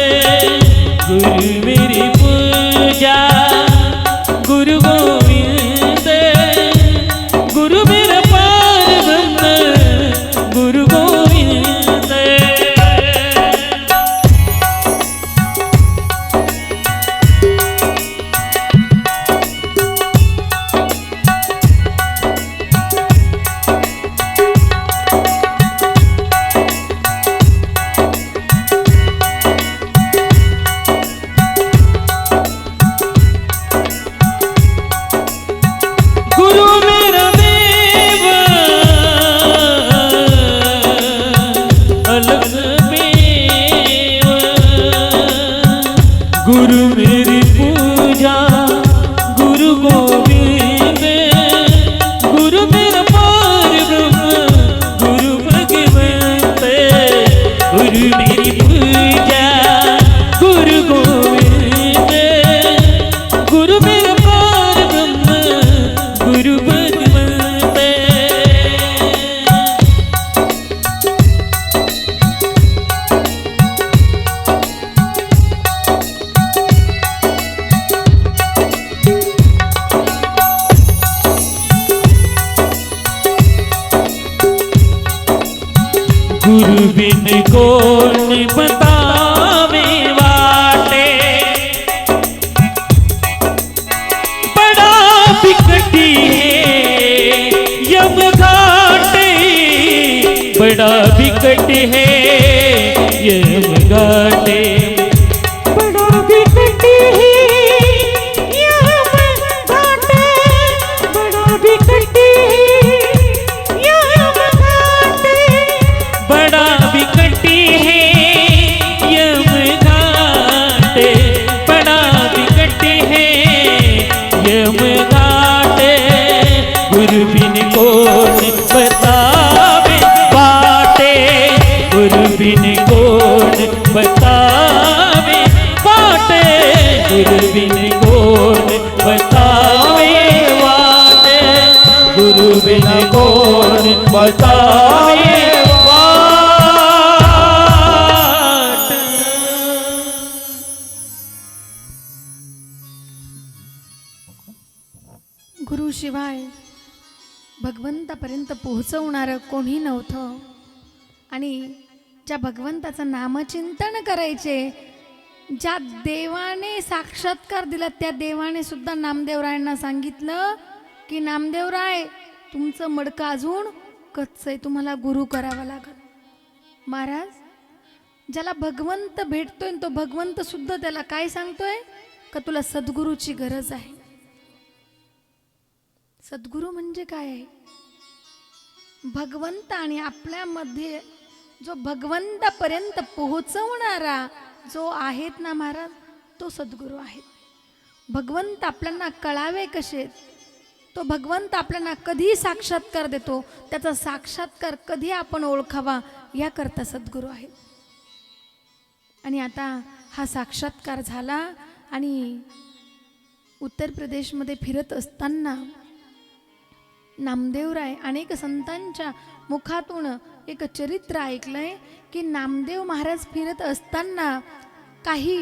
गुरु मेरी पूजा गुरु गोविंद, गुरु मेरे पार ब्रह्म गुरु गोविंद. गुरु मेरा देव अलग मेव, गुरु मेरी पूजा गुरु गोविंद, गुरु मेरा पार ब्रह्म गुरु भगवंत. गुरु मेरी पूजा गुरु गोविंद, गुरु मेरा पार ब्रह्म गुरु भगवंत. गुरु बिन कौन बतावे वाटे, बड़ा बिकटी है यम घाटे, बड़ा बिकट है यम घाटे. बड़ा बिकट है यम घाटे, बड़ा बिकट है यम घाटे, बड़ा बिकट है यम घाटे, बड़ा बिकट है यम घाटे. गुरु बिन कौन बतावे बाटे, गुरु बिन कौन बतावे बाटे, गुरु बिन कौन बतावे बाटे, गुरु बिन कौन बतावे गुरुशिवाय भगवंतापर्यंत पोहोचवणारं कोणी नव्हतं. आणि ज्या भगवंताचं नामचिंतन करायचे, ज्या देवाने साक्षात्कार दिला त्या देवाने सुद्धा नामदेवरायांना सांगितलं की नामदेवराय तुमचं मडकं अजून कच्चं आहे, तुम्हाला गुरु करावा लागेल. महाराज ज्याला भगवंत भेटतोय तो भगवंत सुद्धा त्याला काय सांगतोय का तुला सद्गुरूची गरज आहे. सद्गुरू म्हणजे काय आहे? भगवंत आणि आपल्यामध्ये जो भगवंतापर्यंत पोहोचवणारा जो आहेत ना महाराज, तो सद्गुरू आहे. भगवंत आपल्याला कळावे कसे, तो भगवंत आपल्याला कधी साक्षात्कार देतो, त्याचा साक्षात्कार कधी आपण ओळखावा याकरता सद्गुरू आहे. आणि आता हा साक्षात्कार झाला आणि उत्तर प्रदेशमध्ये फिरत असताना नामदेवराय अनेक संतांच्या मुखातून एक चरित्र ऐकलंय की नामदेव महाराज फिरत असताना काही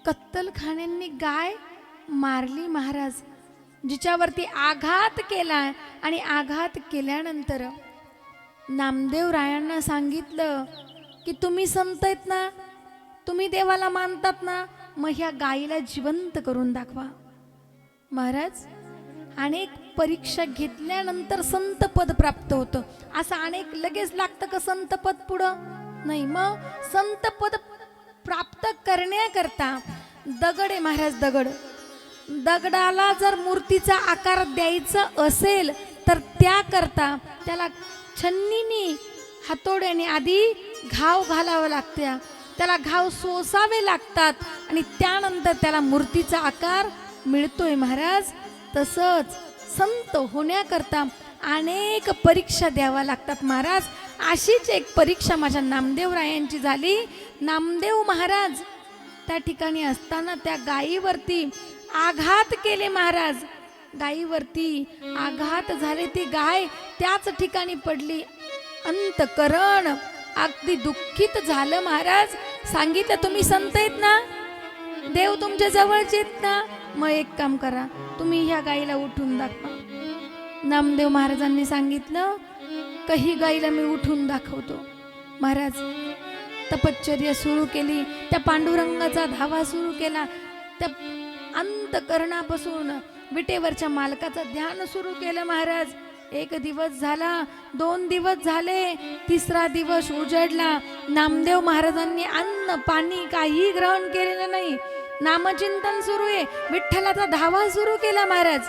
कत्तलखान्यांनी गाय मारली महाराज. जिच्यावरती आघात केलाय आणि आघात केल्यानंतर नामदेव रायांना सांगितलं की तुम्ही संत आहेत ना, तुम्ही देवाला मानतात ना, मग ह्या गायीला जिवंत करून दाखवा. महाराज अनेक परीक्षा घेतल्यानंतर संत पद प्राप्त होतं. असं अनेक लगेच लागतं का संत पद पुढं? नाही. मग संत पद प्राप्त करण्याकरता दगड आहे महाराज, दगडाला जर मूर्तीचा आकार द्यायचा असेल तर त्याकरता त्याला छन्नीनी हातोड्याने आधी घाव घालावं लागतं, त्याला घाव सोसावे लागतात आणि त्यानंतर त्याला मूर्तीचा आकार मिळतोय महाराज. तसंच संत होण्याकरता अनेक परीक्षा द्याव्या लागतात महाराज. अशीच एक परीक्षा माझ्या नामदेवरायांची झाली. नामदेव महाराज त्या ठिकाणी असताना त्या गायीवरती आघात केले महाराज. गायीवरती आघात झाले, ती गाय त्याच ठिकाणी पडली. अंतकरण अगदी दुःखित झालं महाराज. सांगितलं तुम्ही संत आहेत ना, देव तुमच्या जवळचे आहेत ना, मग एक काम करा, तुम्ही ह्या गायीला उठून दाखवा. नामदेव महाराजांनी सांगितलं काही गायीला मी उठून दाखवतो. महाराज तपश्चर्या सुरू केली, त्या पांडुरंगाचा धावा सुरू केला, त्या अंतकरणापासून विटेवरच्या मालकाचं ध्यान सुरू केलं महाराज. 1 दिवस झाला, 2 दिवस झाले, 3रा दिवस उजडला. नामदेव महाराजांनी अन्न पाणी काही ग्रहण केलेलं नाही. नामचिंतन सुरू आहे, विठ्ठलाचा धावा सुरू केला महाराज.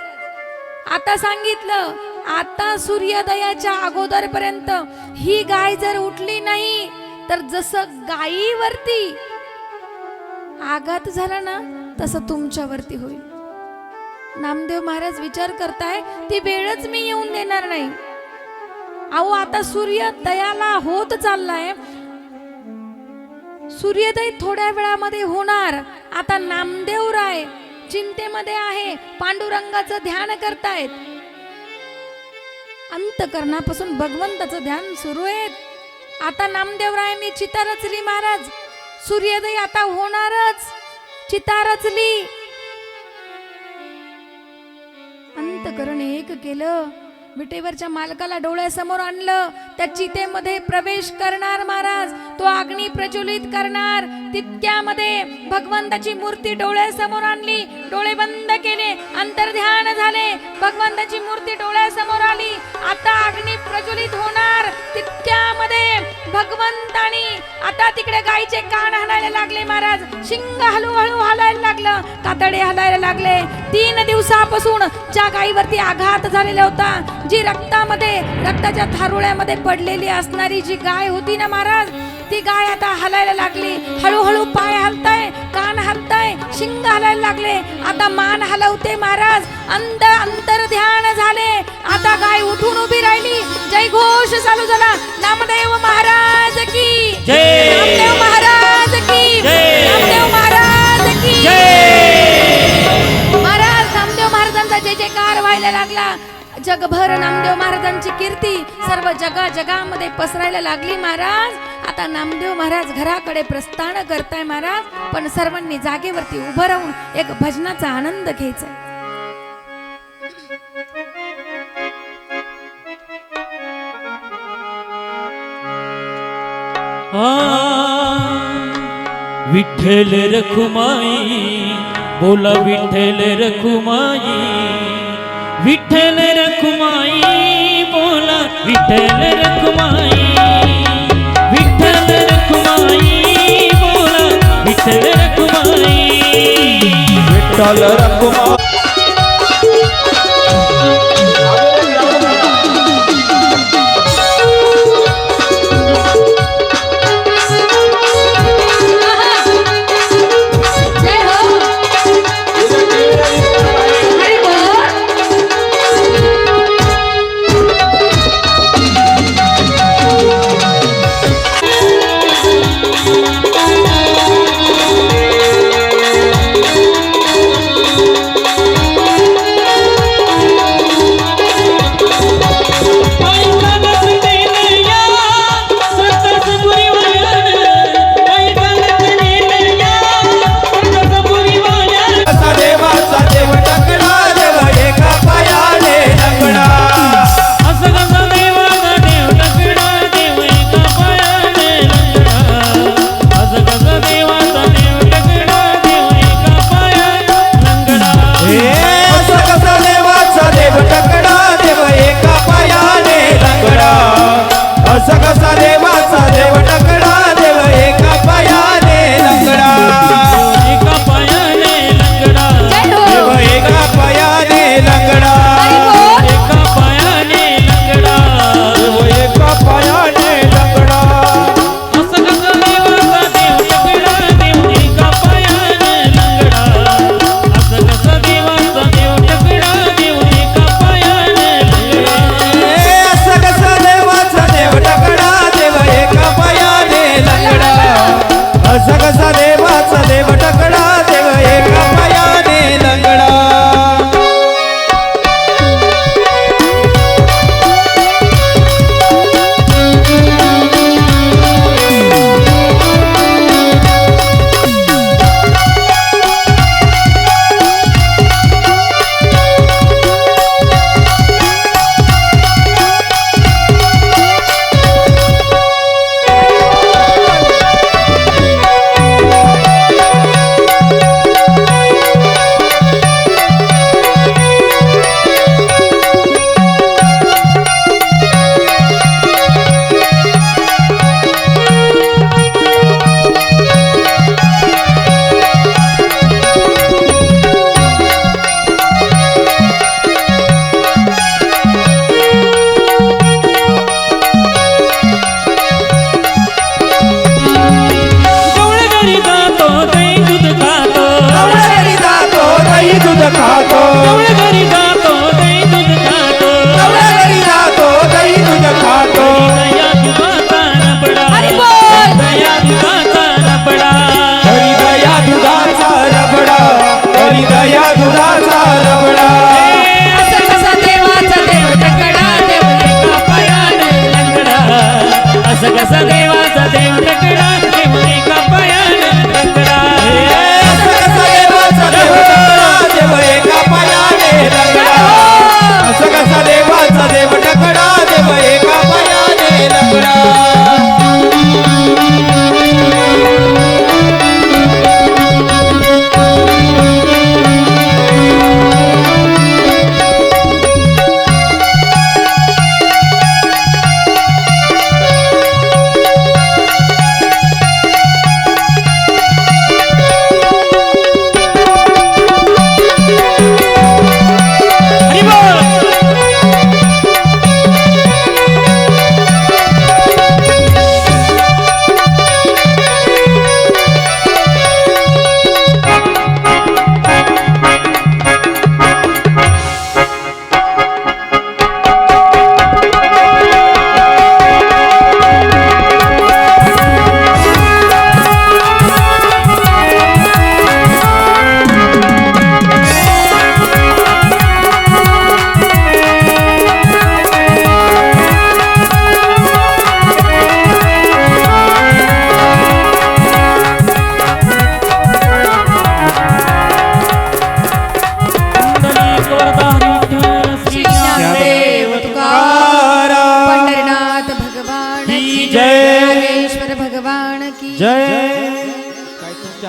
आता सांगितलं, आता सूर्योदयाच्या अगोदरपर्यंत ही गाय जर उठली नाही तर जसं गायीवरती आघात झाला ना तसं तुमच्यावरती होईल. नामदेव महाराज विचार करताय, ती वेळच मी येऊन देणार नाही. अहो आता सूर्योदयाला होत चाललाय, सूर्योदय थोड्या वेळामध्ये होणार. आता नामदेव राय चिंतेमध्ये आहे, पांडुरंगाचं ध्यान करतायत, अंतकरणापासून भगवंताचं ध्यान सुरू आहे. आता नामदेव रायांनी चिता रचली महाराज, सूर्योदय आता होणारच, चिता रचली. अंतकरण एक केलं, विटेवरच्या मालकाला डोळ्यासमोर आणलं, त्या चितेमध्ये प्रवेश करणार महाराज, तो अग्नी प्रज्वलित करणार. तितक्यामध्ये भगवंताची मूर्ती डोळ्यासमोर आणली, डोळे बंद केले, अंतर्ध्यान झाले, भगवंताची मूर्ती डोळ्यासमोर आली. आता अग्नी प्रज्वलित होणार. तितक्यामध्ये भगवंतानी आता तिकडे गायीचे कान हलायला लागले महाराज, शिंग हळूहळू हलायला लागलं, कातडे हलायला लागले. 3 दिवसापासून ज्या गायीवरती आघात झालेला होता, जी रक्ताच्या थारोळ्यामध्ये पडलेली असणारी जी गाय होती ना महाराज, ती गाय आता हलायला लागली. हळूहळू पाय हलताय, कान हलताय, शिंग हलायला लागले. आता मान हलवते महाराज, अंतर ध्यान झाले. आता गाय उठून उभी राहिली, जय घोष चालू झाला. नामदेव महाराज की जय, नामदेव महाराज की जय, नामदेव महाराज की जय. महाराज नामदेव महाराजांचा जय जयकार व्हायला लागला. जगभर नामदेव महाराजांची कीर्ती सर्व जगामध्ये पसरायला लागली महाराज. आता नामदेव महाराज घराकडे प्रस्थान करताय महाराज, पण सर्वांनी जागेवरती उभं राहून एक भजनाचा आनंद घ्यायचा. विठ्ठल रखुमाई, बोला विठ्ठल रखुमाई, विठ्ठल रखुमाई, बोला विठ्ठल रखुमाई, विठ्ठल रखुमाई, बोला विठ्ठल रखुमाई, विठ्ठल रखुमाई.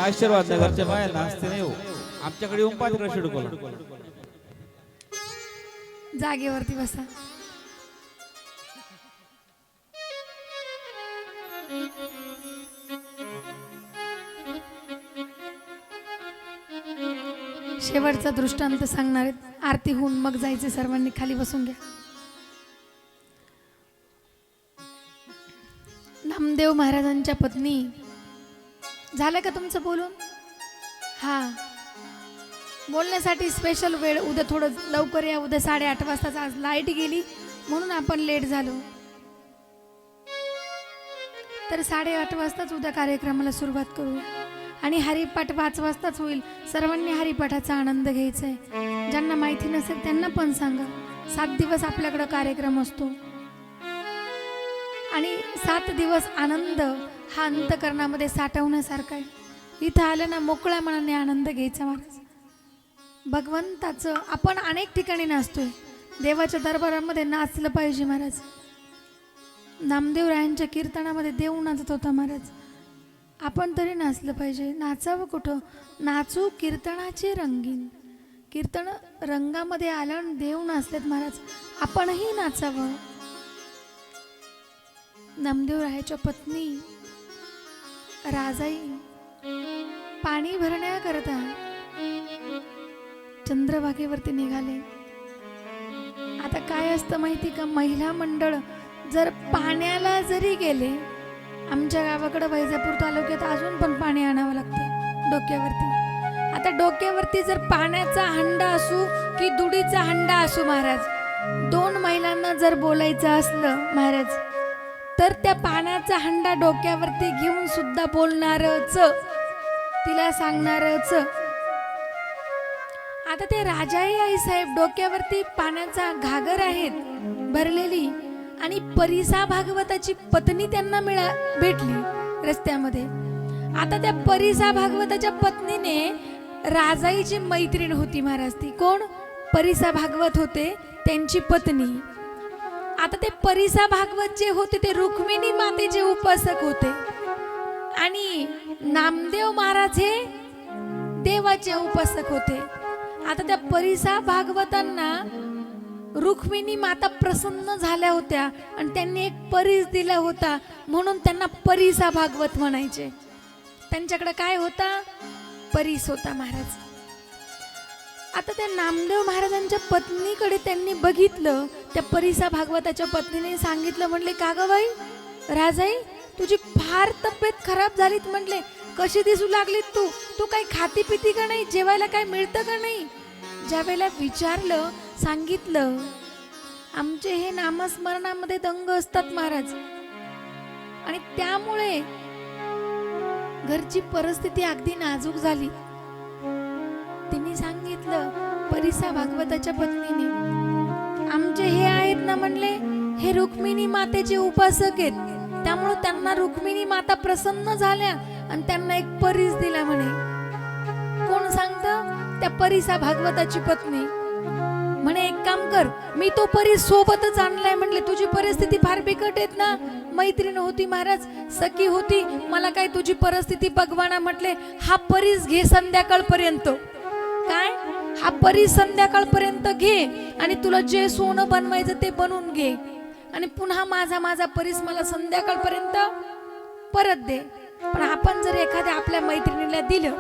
आशीर्वाद नगरच्या बाया नाचते नाही हो. आमच्याकडे येऊन पाच शेड्यू बोला. जागेवरती बसा. शेवटचा दृष्टांत सांगणार आहेत. आरती होऊन मग जायचे. सर्वांनी खाली बसून घ्या. नामदेव महाराजांच्या पत्नी. झालं का तुमचं बोलून? हा, बोलण्यासाठी स्पेशल वेळ. उद्या थोडं लवकर या. उद्या 8:30 वाजताच. आज लाईट गेली म्हणून आपण लेट झालो. तर 8:30 वाजताच उद्या कार्यक्रमाला सुरुवात करू. आणि हरिपाठ 5 वाजताच होईल. सर्वांनी हरिपाठाचा आनंद घ्यायचा आहे. ज्यांना माहिती नसेल त्यांना पण सांगा. 7 दिवस आपल्याकडं कार्यक्रम असतो आणि 7 दिवस आनंद हा अंतकरणामध्ये साठवण्यासारखा आहे. इथं आलं ना मोकळ्या मनाने आनंद घ्यायचा महाराज. भगवंताचं आपण अनेक ठिकाणी नाचतोय. देवाच्या दरबारामध्ये नाचलं पाहिजे महाराज. नामदेवरायांच्या कीर्तनामध्ये देव नाचत होता महाराज. आपण तरी नाचलं पाहिजे. नाचावं कुठं? नाचू कीर्तनाचे रंगीन. कीर्तन रंगामध्ये आलं आणि देव नाचलेत महाराज. आपणही नाचावं. नामदेवरायाच्या पत्नी राजाई पाणी भरण्याकरता चंद्रभागेवरती निघाले. आता काय असतं माहिती का? महिला मंडळ जर पाण्याला जरी गेले, आमच्या गावाकडे वैजापूर तालुक्यात अजून पण पाणी आणावं लागतं डोक्यावरती. आता डोक्यावरती जर पाण्याचा हंडा असू की दुडीचा हंडा असू महाराज, 2 महिलांना जर बोलायचं असलं महाराज, तर त्या पाण्याचा हंडा डोक्यावरती घेऊन सुद्धा बोलणारच, तिला सांगणारच. आता ते राजाई आई साहेब डोक्यावरती पाण्याचा घागर आहेत भरलेली आणि परिसा भागवताची पत्नी त्यांना भेटली रस्त्यामध्ये. आता त्या परिसा भागवताच्या पत्नीने राजाईची मैत्रीण होती महाराज. ती कोण? परिसा भागवत होते त्यांची पत्नी. आता ते परिसा भागवत जे होते ते रुक्मिणी मातेचे उपासक होते आणि नामदेव महाराज हे देवाचे उपासक होते. आता त्या परिसा भागवतांना रुक्मिणी माता प्रसन्न झाल्या होत्या आणि त्यांनी एक परीस दिला होता म्हणून त्यांना परिसा भागवत म्हणायचे. त्यांच्याकडे काय होता? परीस होता महाराज. आता त्या नामदेव महाराजांच्या पत्नीकडे त्यांनी बघितलं. त्या परिसा भागवताच्या पत्नीने सांगितलं, म्हणले का ग बाई राजाई, तुझी फार तब्येत खराब झालीत. म्हटले कशी दिसू लागलीत तू? तू काही खाती पिती का नाही? जेवायला काय मिळतं का नाही? ज्या वेळेला विचारलं, सांगितलं, आमचे हे नामस्मरणामध्ये दंग असतात महाराज आणि त्यामुळे घरची परिस्थिती अगदी नाजूक झाली. तिने सांगितलं परिसा भागवताच्या पत्नीने, आमचे हे आहेत ना म्हणले, हे रुक्मिणी मातेचे उपासक आहेत, त्यामुळे त्यांना रुक्मिणी माता प्रसन्न झाल्या आणि त्यांना एक परीस दिला म्हणे. कोण सांगतं? त्या परिसा भागवताची पत्नी म्हणे एक काम कर, मी तो परीस सोबतच आणलाय. म्हणले तुझी परिस्थिती फार बिकट आहेत ना. मैत्रीण होती महाराज, सखी होती, मला काय तुझी परिस्थिती बघवाना. म्हटले हा परीस घे संध्याकाळपर्यंत. काय? हा परीस संध्याकाळपर्यंत घे आणि तुला जे सोनं बनवायचं ते बनवून घे आणि पुन्हा माझा परीस मला संध्याकाळपर्यंत परत दे. पण आपण जर एखाद्या आपल्या मैत्रिणीला दिलं,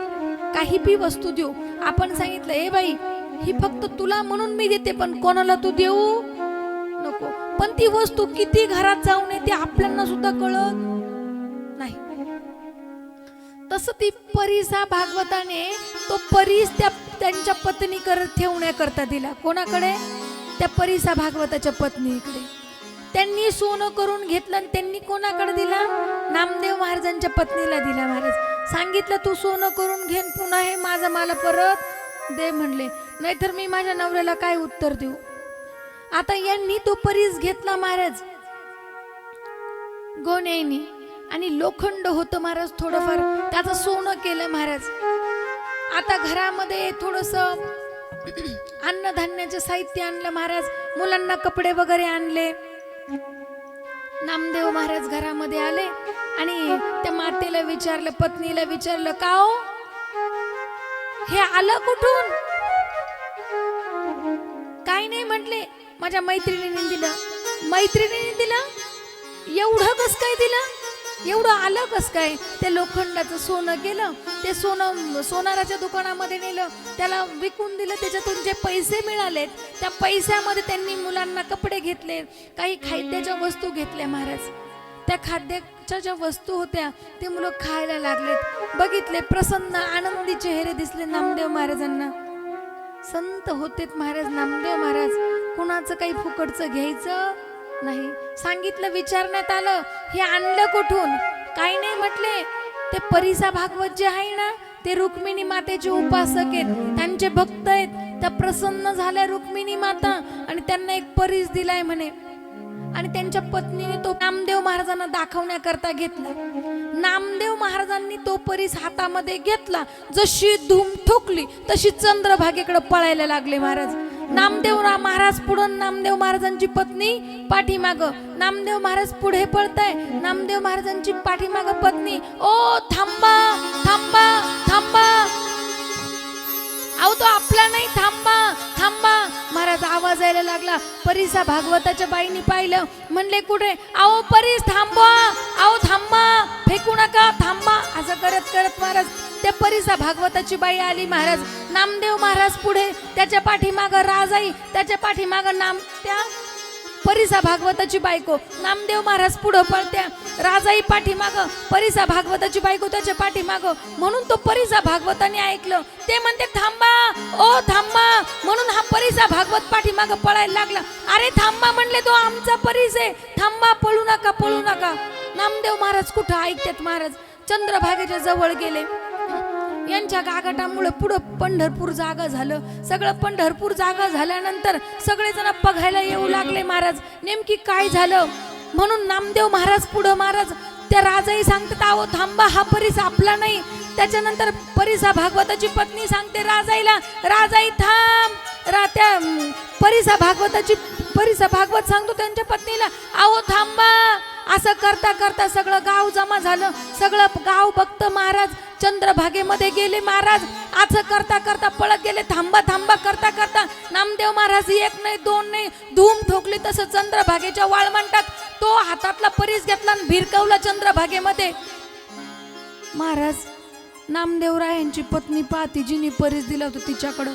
काही बी वस्तू देऊ, आपण सांगितलं ए बाई ही फक्त तुला म्हणून मी देते पण कोणाला तू देऊ नको, पण ती वस्तू किती घरात जाऊन येते आपल्याला सुद्धा कळत नाही. तसं ती परिसा भागवताने तो परीस त्यांच्या पत्नीकडे ठेवण्याकरता दिला. कोणाकडे? त्या परिसा भागवताच्या पत्नीकडे. त्यांनी सोनं करून घेतलं आणि त्यांनी कोणाकडे दिला? नामदेव महाराजांच्या पत्नीला दिला. महाराज सांगितलं तू सोनं करून घेन, पुन्हा हे माझं मला परत दे म्हणले, नाहीतर मी माझ्या नवऱ्याला काय उत्तर देऊ. आता यांनी तो परीस घेतला महाराज गोण्यानी आणि लोखंड होतं महाराज थोडंफार, त्याचं सोनं केलं महाराज. आता घरामध्ये थोडस अन्नधान्याचं साहित्य आणलं महाराज, मुलांना कपडे वगैरे आणले. नामदेव महाराज घरामध्ये आले आणि त्या मातेला विचारलं, पत्नीला विचारलं, का हो हे आलं कुठून? काय नाही म्हटले, माझ्या मैत्रिणीने दिलं. मैत्रिणीने दिलं? एवढं कस काय दिलं? एवढं आलं कस काय? ते लोखंडाचं सोनं केलं, ते सोनं सोनाराच्या दुकानामध्ये नेलं, त्याला विकून दिलं. त्याच्यातून जे पैसे मिळाले त्या पैशामध्ये त्यांनी मुलांना कपडे घेतले, काही खाद्याच्या वस्तू घेतल्या महाराज. त्या खाद्याच्या ज्या वस्तू होत्या ते मुलं खायला लागलेत. बघितले, प्रसन्न आनंदी चेहरे दिसले नामदेव महाराजांना. संत होतेत महाराज नामदेव महाराज. कुणाचं काही फुकटचं घ्यायचं नाही. सांगितलं, विचारण्यात आलं, हे आणलं कुठून? काही नाही म्हटले, ते परिसा भागवत जे आहे ना, ते रुक्मिणी मातेचे उपासक आहेत, त्यांचे भक्त आहेत. त्या प्रसन्न झाल्या रुक्मिणी माता आणि त्यांना एक परीस दिलाय म्हणे. आणि त्यांच्या पत्नीने तो नामदेव महाराजांना दाखवण्याकरता घेतला. नामदेव महाराजांनी तो परीस हातामध्ये घेतला. जशी धूम ठोकली तशी चंद्रभागेकडे पळायला लागले महाराज. नामदेव महाराज पुढं, नामदेव महाराजांची पत्नी पाठीमाग. नामदेव महाराज पुढे पळताय, नामदेव महाराजांची पाठीमाग पत्नी, ओ थांबा थांबा थांबा, अहो तो आपला नाही, थांबा थांबा. महाराज आवाज यायला लागला. परिसा भागवताच्या बाईनी पाहिलं, म्हणले कुठे? अहो परीस थांबवा, अहो थांबा, फेकू नका, थांबा. असं करत करत महाराज त्या परिसा भागवताची बाई आली महाराज. नामदेव महाराज पुढे, त्याच्या पाठीमाग राजाई, त्याच्या पाठीमाग त्या परिसा भागवताची बायको. नामदेव महाराज पुढं पळत्या, राजाई पाठीमाग, परिसा भागवताची बायको त्याच्या पाठीमाग. म्हणून तो परिसा भागवताने ऐकलं, ते म्हणते थांबा, ओ थांबा. म्हणून हा परिसा भागवत पाठीमाग पळायला लागला. अरे थांबा म्हणले, तो आमचा परीस आहे, थांबा, पळू नका, पळू नका. नामदेव महाराज कुठं ऐकतात महाराज. चंद्रभागेच्या जवळ गेले. यांच्या गागाटामुळे पुढं पंढरपूर जागा झालं. सगळं पंढरपूर जागा झाल्यानंतर सगळेजण बघायला येऊ लागले महाराज, नेमकी काय झालं. म्हणून नामदेव महाराज पुढं, महाराज त्या राजाई सांगतात, अहो थांबा, हा परीस आपला नाही. त्याच्यानंतर परिसा भागवताची पत्नी सांगते राजाईला, राजाई थांब. त्या परिसा भागवत सांगतो त्यांच्या पत्नीला, अहो थांबा. असं करता करता सगळं गाव जमा झालं. सगळं गाव बघतं महाराज. चंद्रभागेमध्ये गेले महाराज. असं करता करता पळत गेले. थांबा थांबा करता करता नामदेव महाराज एक नाही दोन नाही धूम ठोकली. तसं चंद्रभागेच्या वाळवंटात तो हातातला परीस घेतला आणि भिरकवला चंद्रभागेमध्ये. महाराज नामदेवरायांची पत्नी पाहती, जिने परीस दिला होता तिच्याकडं.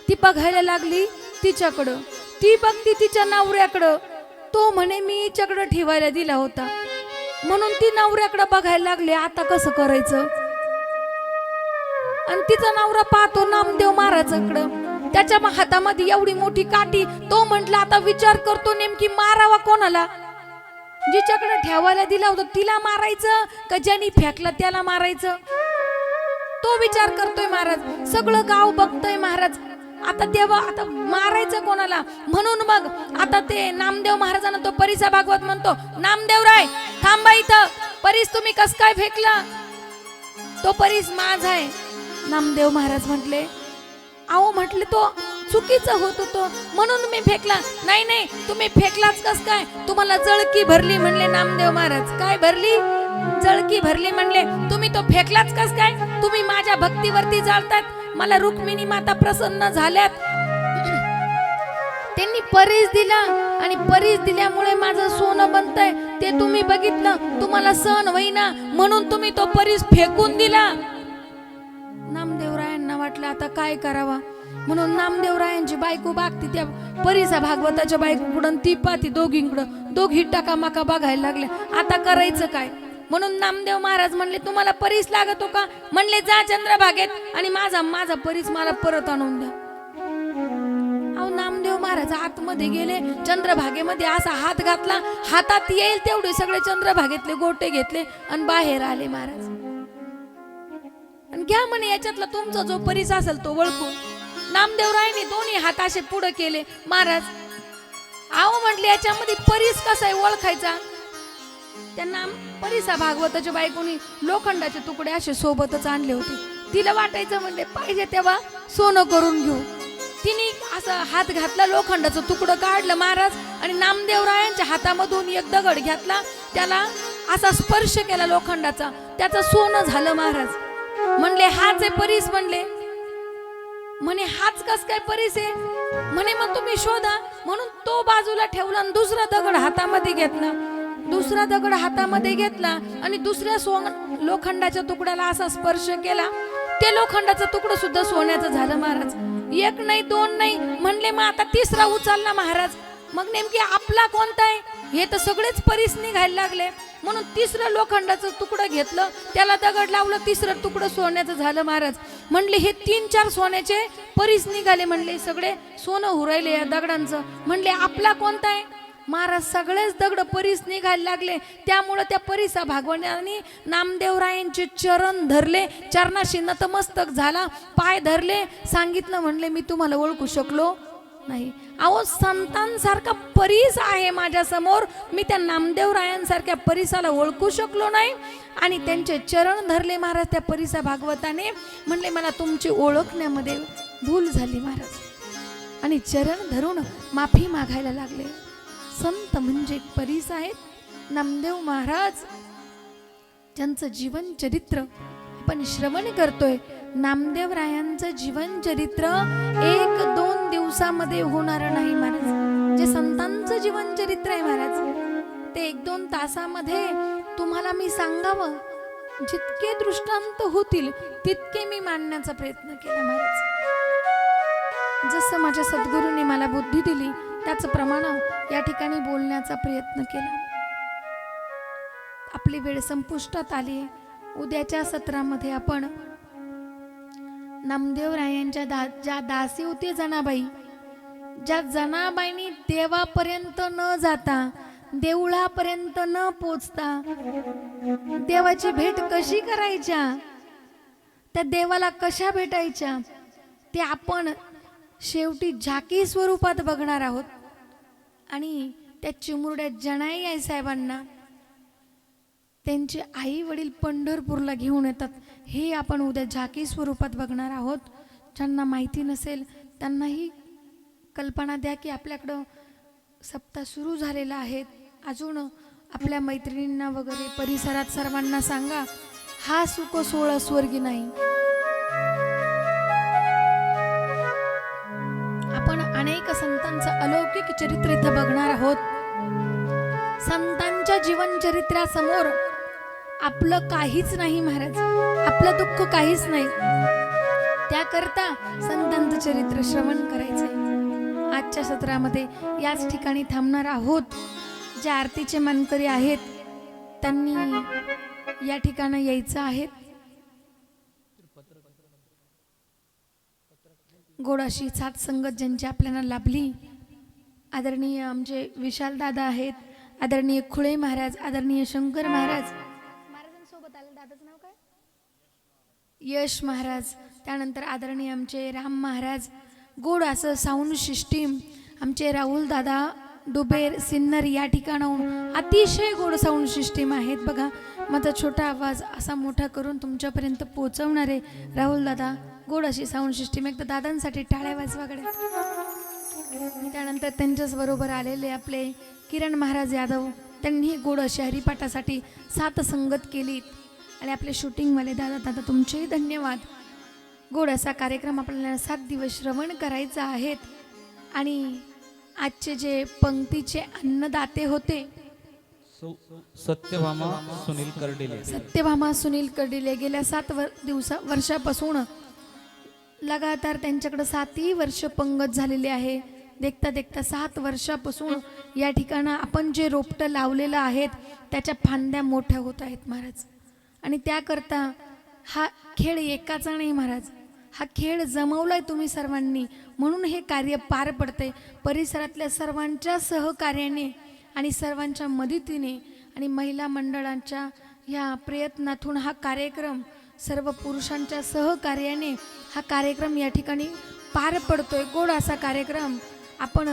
ती बघायला लागली तिच्याकडं. ती बघती तिच्या नवऱ्याकडं. तो म्हणे मी हिच्याकडं ठेवायला दिला होता. म्हणून ती नवऱ्याकडं बघायला लागली, आता कसं करायचं. आणि तिचा नवरा पाहतो नामदेव महाराजांकडं. त्याच्या हातामध्ये एवढी मोठी काठी. तो म्हटला, आता विचार करतो नेमकी मारावा कोणाला. जिच्याकडे ठेवायला दिला होता तिला मारायचं का ज्यानी फेकला त्याला मारायचं. तो विचार करतोय महाराज. सगळं गाव बघतोय महाराज. आता तेव्हा आता मारायचं कोणाला. म्हणून मग आता ते नामदेव महाराजांना तो परिसा भागवत म्हणतो, नामदेवराय थांबा इथं. परीस तुम्ही कस काय फेकला? तो परीस माझा आहे. नामदेव महाराज म्हटले, अहो म्हटले तो चुकीचं होत होतं म्हणून मी फेकला. नाही नाही, तुम्ही फेकलाच कस काय? तुम्हाला जळकी भरली म्हणले नामदेव महाराज. काय भरली? जळकी भरली म्हणले. तुम्ही तो फेकलाच कस काय? तुम्ही माझ्या भक्तीवरती जळतात. मला रुक्मिणी माता प्रसन्न झाल्यात. त्यांनी परीस दिला आणि परीस दिल्यामुळे माझं सोनं बनतंय. ते तुम्ही बघितलं, तुम्हाला सहन होईना म्हणून तुम्ही तो परीस फेकून दिला. नामदेवरायांना वाटलं आता काय करावा. म्हणून नामदेवरायांची बायको बागती त्या परिसा भागवताच्या बायकोकडून ती पाहती दोघींकडं. दोघी टाकामाका बघायला लागल्या. आता करायचं काय. म्हणून नामदेव महाराज म्हणले, तुम्हाला परीस लागतो का? म्हणले जा चंद्रभागेत आणि माझा परीस मला परत आणून द्या. अहो नामदेव महाराज आतमध्ये गेले. चंद्रभागेमध्ये असा हात घातला, हातात येईल तेवढे सगळे चंद्रभागेतले गोटे घेतले आणि बाहेर आले महाराज. आणि घ्या म्हणे याच्यातला तुमचा जो परीस असेल तो वळखून. नामदेवरायांनी दोन्ही हात असे पुढे केले. महाराज अहो म्हटले याच्यामध्ये परीस कसा आहे ओळखायचा. त्यांना परिसा भागवताच्या बायकोनी लोखंडाचे तुकडे असे सोबतच आणले होते. तिला वाटायचं म्हणजे पाहिजे तेव्हा सोनं करून घेऊ. तिने असा हात घातला, लोखंडाचं तुकडं काढलं महाराज आणि नामदेवरायांच्या हातामधून एक दगड घेतला, त्याला असा स्पर्श केला लोखंडाचा, त्याचं सोनं झालं महाराज. म्हणले हाच आहे परीस. म्हणले म्हणे हाच कस काय परीस आहे. म्हणे मग तुम्ही शोधा. म्हणून तो बाजूला ठेवला आणि दुसरा दगड हातामध्ये घेतला. दुसरा दगड हातामध्ये घेतला आणि दुसऱ्या लोखंडाच्या तुकड्याला असा स्पर्श केला. ते लोखंडाचं तुकडं सुद्धा सोन्याचं झालं महाराज. एक नाही दोन नाही म्हणले, मग आता तिसरा उचलला महाराज. मग नेमकी आपला कोणता आहे हे तर सगळेच परीस निघायला लागले. म्हणून तिसरं लोखंडाचं तुकडं घेतलं, त्याला दगड लावलं, तिसरं तुकडं सोन्याचं झालं महाराज. म्हणले हे 3-4 सोन्याचे परीस निघाले. म्हणले सगळे सोनं हुरायले या दगडांचं. म्हणले आपला कोणता आहे महाराज. सगळेच दगड परीस निघायला लागले. त्यामुळे त्या परीसा भागवण्याने नामदेवरायांचे चरण धरले, चरणाशी नतमस्तक झाला, पाय धरले, सांगितलं म्हणले मी तुम्हाला ओळखू शकलो नाही. अहो संतांसारखा परीस आहे माझ्या समोर, मी त्या नामदेवरायांसारख्या परीसाला ओळखू शकलो नाही. आणि त्यांचे चरण धरले महाराज त्या परीसा भागवताने. म्हणले मला तुमची ओळखण्यामध्ये भूल झाली महाराज. आणि चरण धरून माफी मागायला लागले. संत म्हणजे परीस आहेत नामदेव महाराज, ज्यांचं जीवन चरित्र आपण श्रवण करतोय. नामदेवरायांचं जीवन चरित्र 1-2 दिवसामध्ये होणार नाही महाराज. जे संतांचं जीवन चरित्र आहे महाराज, ते 1-2 तासामध्ये तुम्हाला मी सांगावं. जितके दृष्टांत होतील तितके मी मांडण्याचा प्रयत्न केला महाराज. जसं माझ्या सद्गुरूंनी मला बुद्धी दिली त्याच प्रमाणे या ठिकाणी बोलण्याचा प्रयत्न केला. आपली वेळ संपुष्टात आली. उद्याच्या सत्रामध्ये आपण नामदेवरायांच्या ज्या दासी होती जनाबाई, ज्या जनाबाईंनी देवापर्यंत न जाता, देवळापर्यंत न पोचता देवाची भेट कशी करायच्या, त्या देवाला कशा भेटायच्या, ते आपण शेवटी झाकी स्वरूपात बघणार आहोत. आणि त्या चिमुरड्या जनाई आई साहेबांना त्यांचे आई वडील पंढरपूरला घेऊन येतात, हे आपण उद्या झाकी स्वरूपात बघणार आहोत. ज्यांना माहिती नसेल त्यांनाही कल्पना द्या की आपल्याकडं सप्ताह सुरू झालेला आहे. अजून आपल्या मैत्रिणींना वगैरे परिसरात सर्वांना सांगा, हा सुख सोहळा स्वर्गी नाही. आपण अनेक संतांचं अलौकिक चरित्र इथं बघणार आहोत. संतांच्या जीवन चरित्रासमोर आपलं काहीच नाही महाराज, आपलं दुःख काहीच नाही. त्याकरता संतांचं चरित्र श्रवण करायचंय. आजच्या सत्रामध्ये याच ठिकाणी थांबणार आहोत. जे आरतीचे मानकरी आहेत त्यांनी या ठिकाणी यायचं आहे. गोडाशी साथ संगत ज्यांची आपल्याला लाभली, आदरणीय आमचे विशाल दादा आहेत, आदरणीय खुळे महाराज, आदरणीय शंकर महाराज, महाराजांसोबत आले दादाचं नाव काय, यश महाराज, त्यानंतर आदरणीय आमचे राम महाराज, गोड असं साऊंड सिस्टीम आमचे राहुल दादा डुबेर सिन्नर या ठिकाणाहून अतिशय गोड साऊंड सिस्टीम आहेत. बघा माझा छोटा आवाज असा मोठा करून तुमच्यापर्यंत पोहोचवणारे राहुल दादा, गोड अशी साऊंड सिस्टीम. एकदा दादांसाठी टाळ्या वाजवाकडे. त्यानंतर त्यांच्याच बरोबर आलेले आपले किरण महाराज यादव, त्यांनी गोड अशी हरिपाठासाठी साथ संगत केली. आणि आपले शूटिंगवाले दादा तुमचेही धन्यवाद. गोड असा कार्यक्रम आपल्याला 7 दिवस श्रवण करायचा आहेत. आणि आजचे जे पंक्तीचे अन्नदाते होते सत्यभामा सुनील कर्डिले, सत्यभामा सुनील कर्डिले गेल्या 7 वर्षापासून लगातार त्यांच्याकडे 7ही वर्ष पंगत झालेली आहे. देखता देखता 7 वर्षापासून या ठिकाणं आपण जे रोपटं लावलेलं आहेत त्याच्या फांद्या मोठ्या होत आहेत महाराज. आणि त्याकरता हा खेळ एकाचा नाही महाराज, हा खेळ जमवलाय तुम्ही सर्वांनी, म्हणून हे कार्य पार पडते. परिसरातल्या सर्वांच्या सहकार्याने आणि सर्वांच्या मदतीने आणि महिला मंडळांच्या ह्या प्रयत्नातून हा कार्यक्रम, सर्व पुरुषांच्या सहकार्याने हा कार्यक्रम या ठिकाणी पार पडतोय. गोड असा कार्यक्रम आपण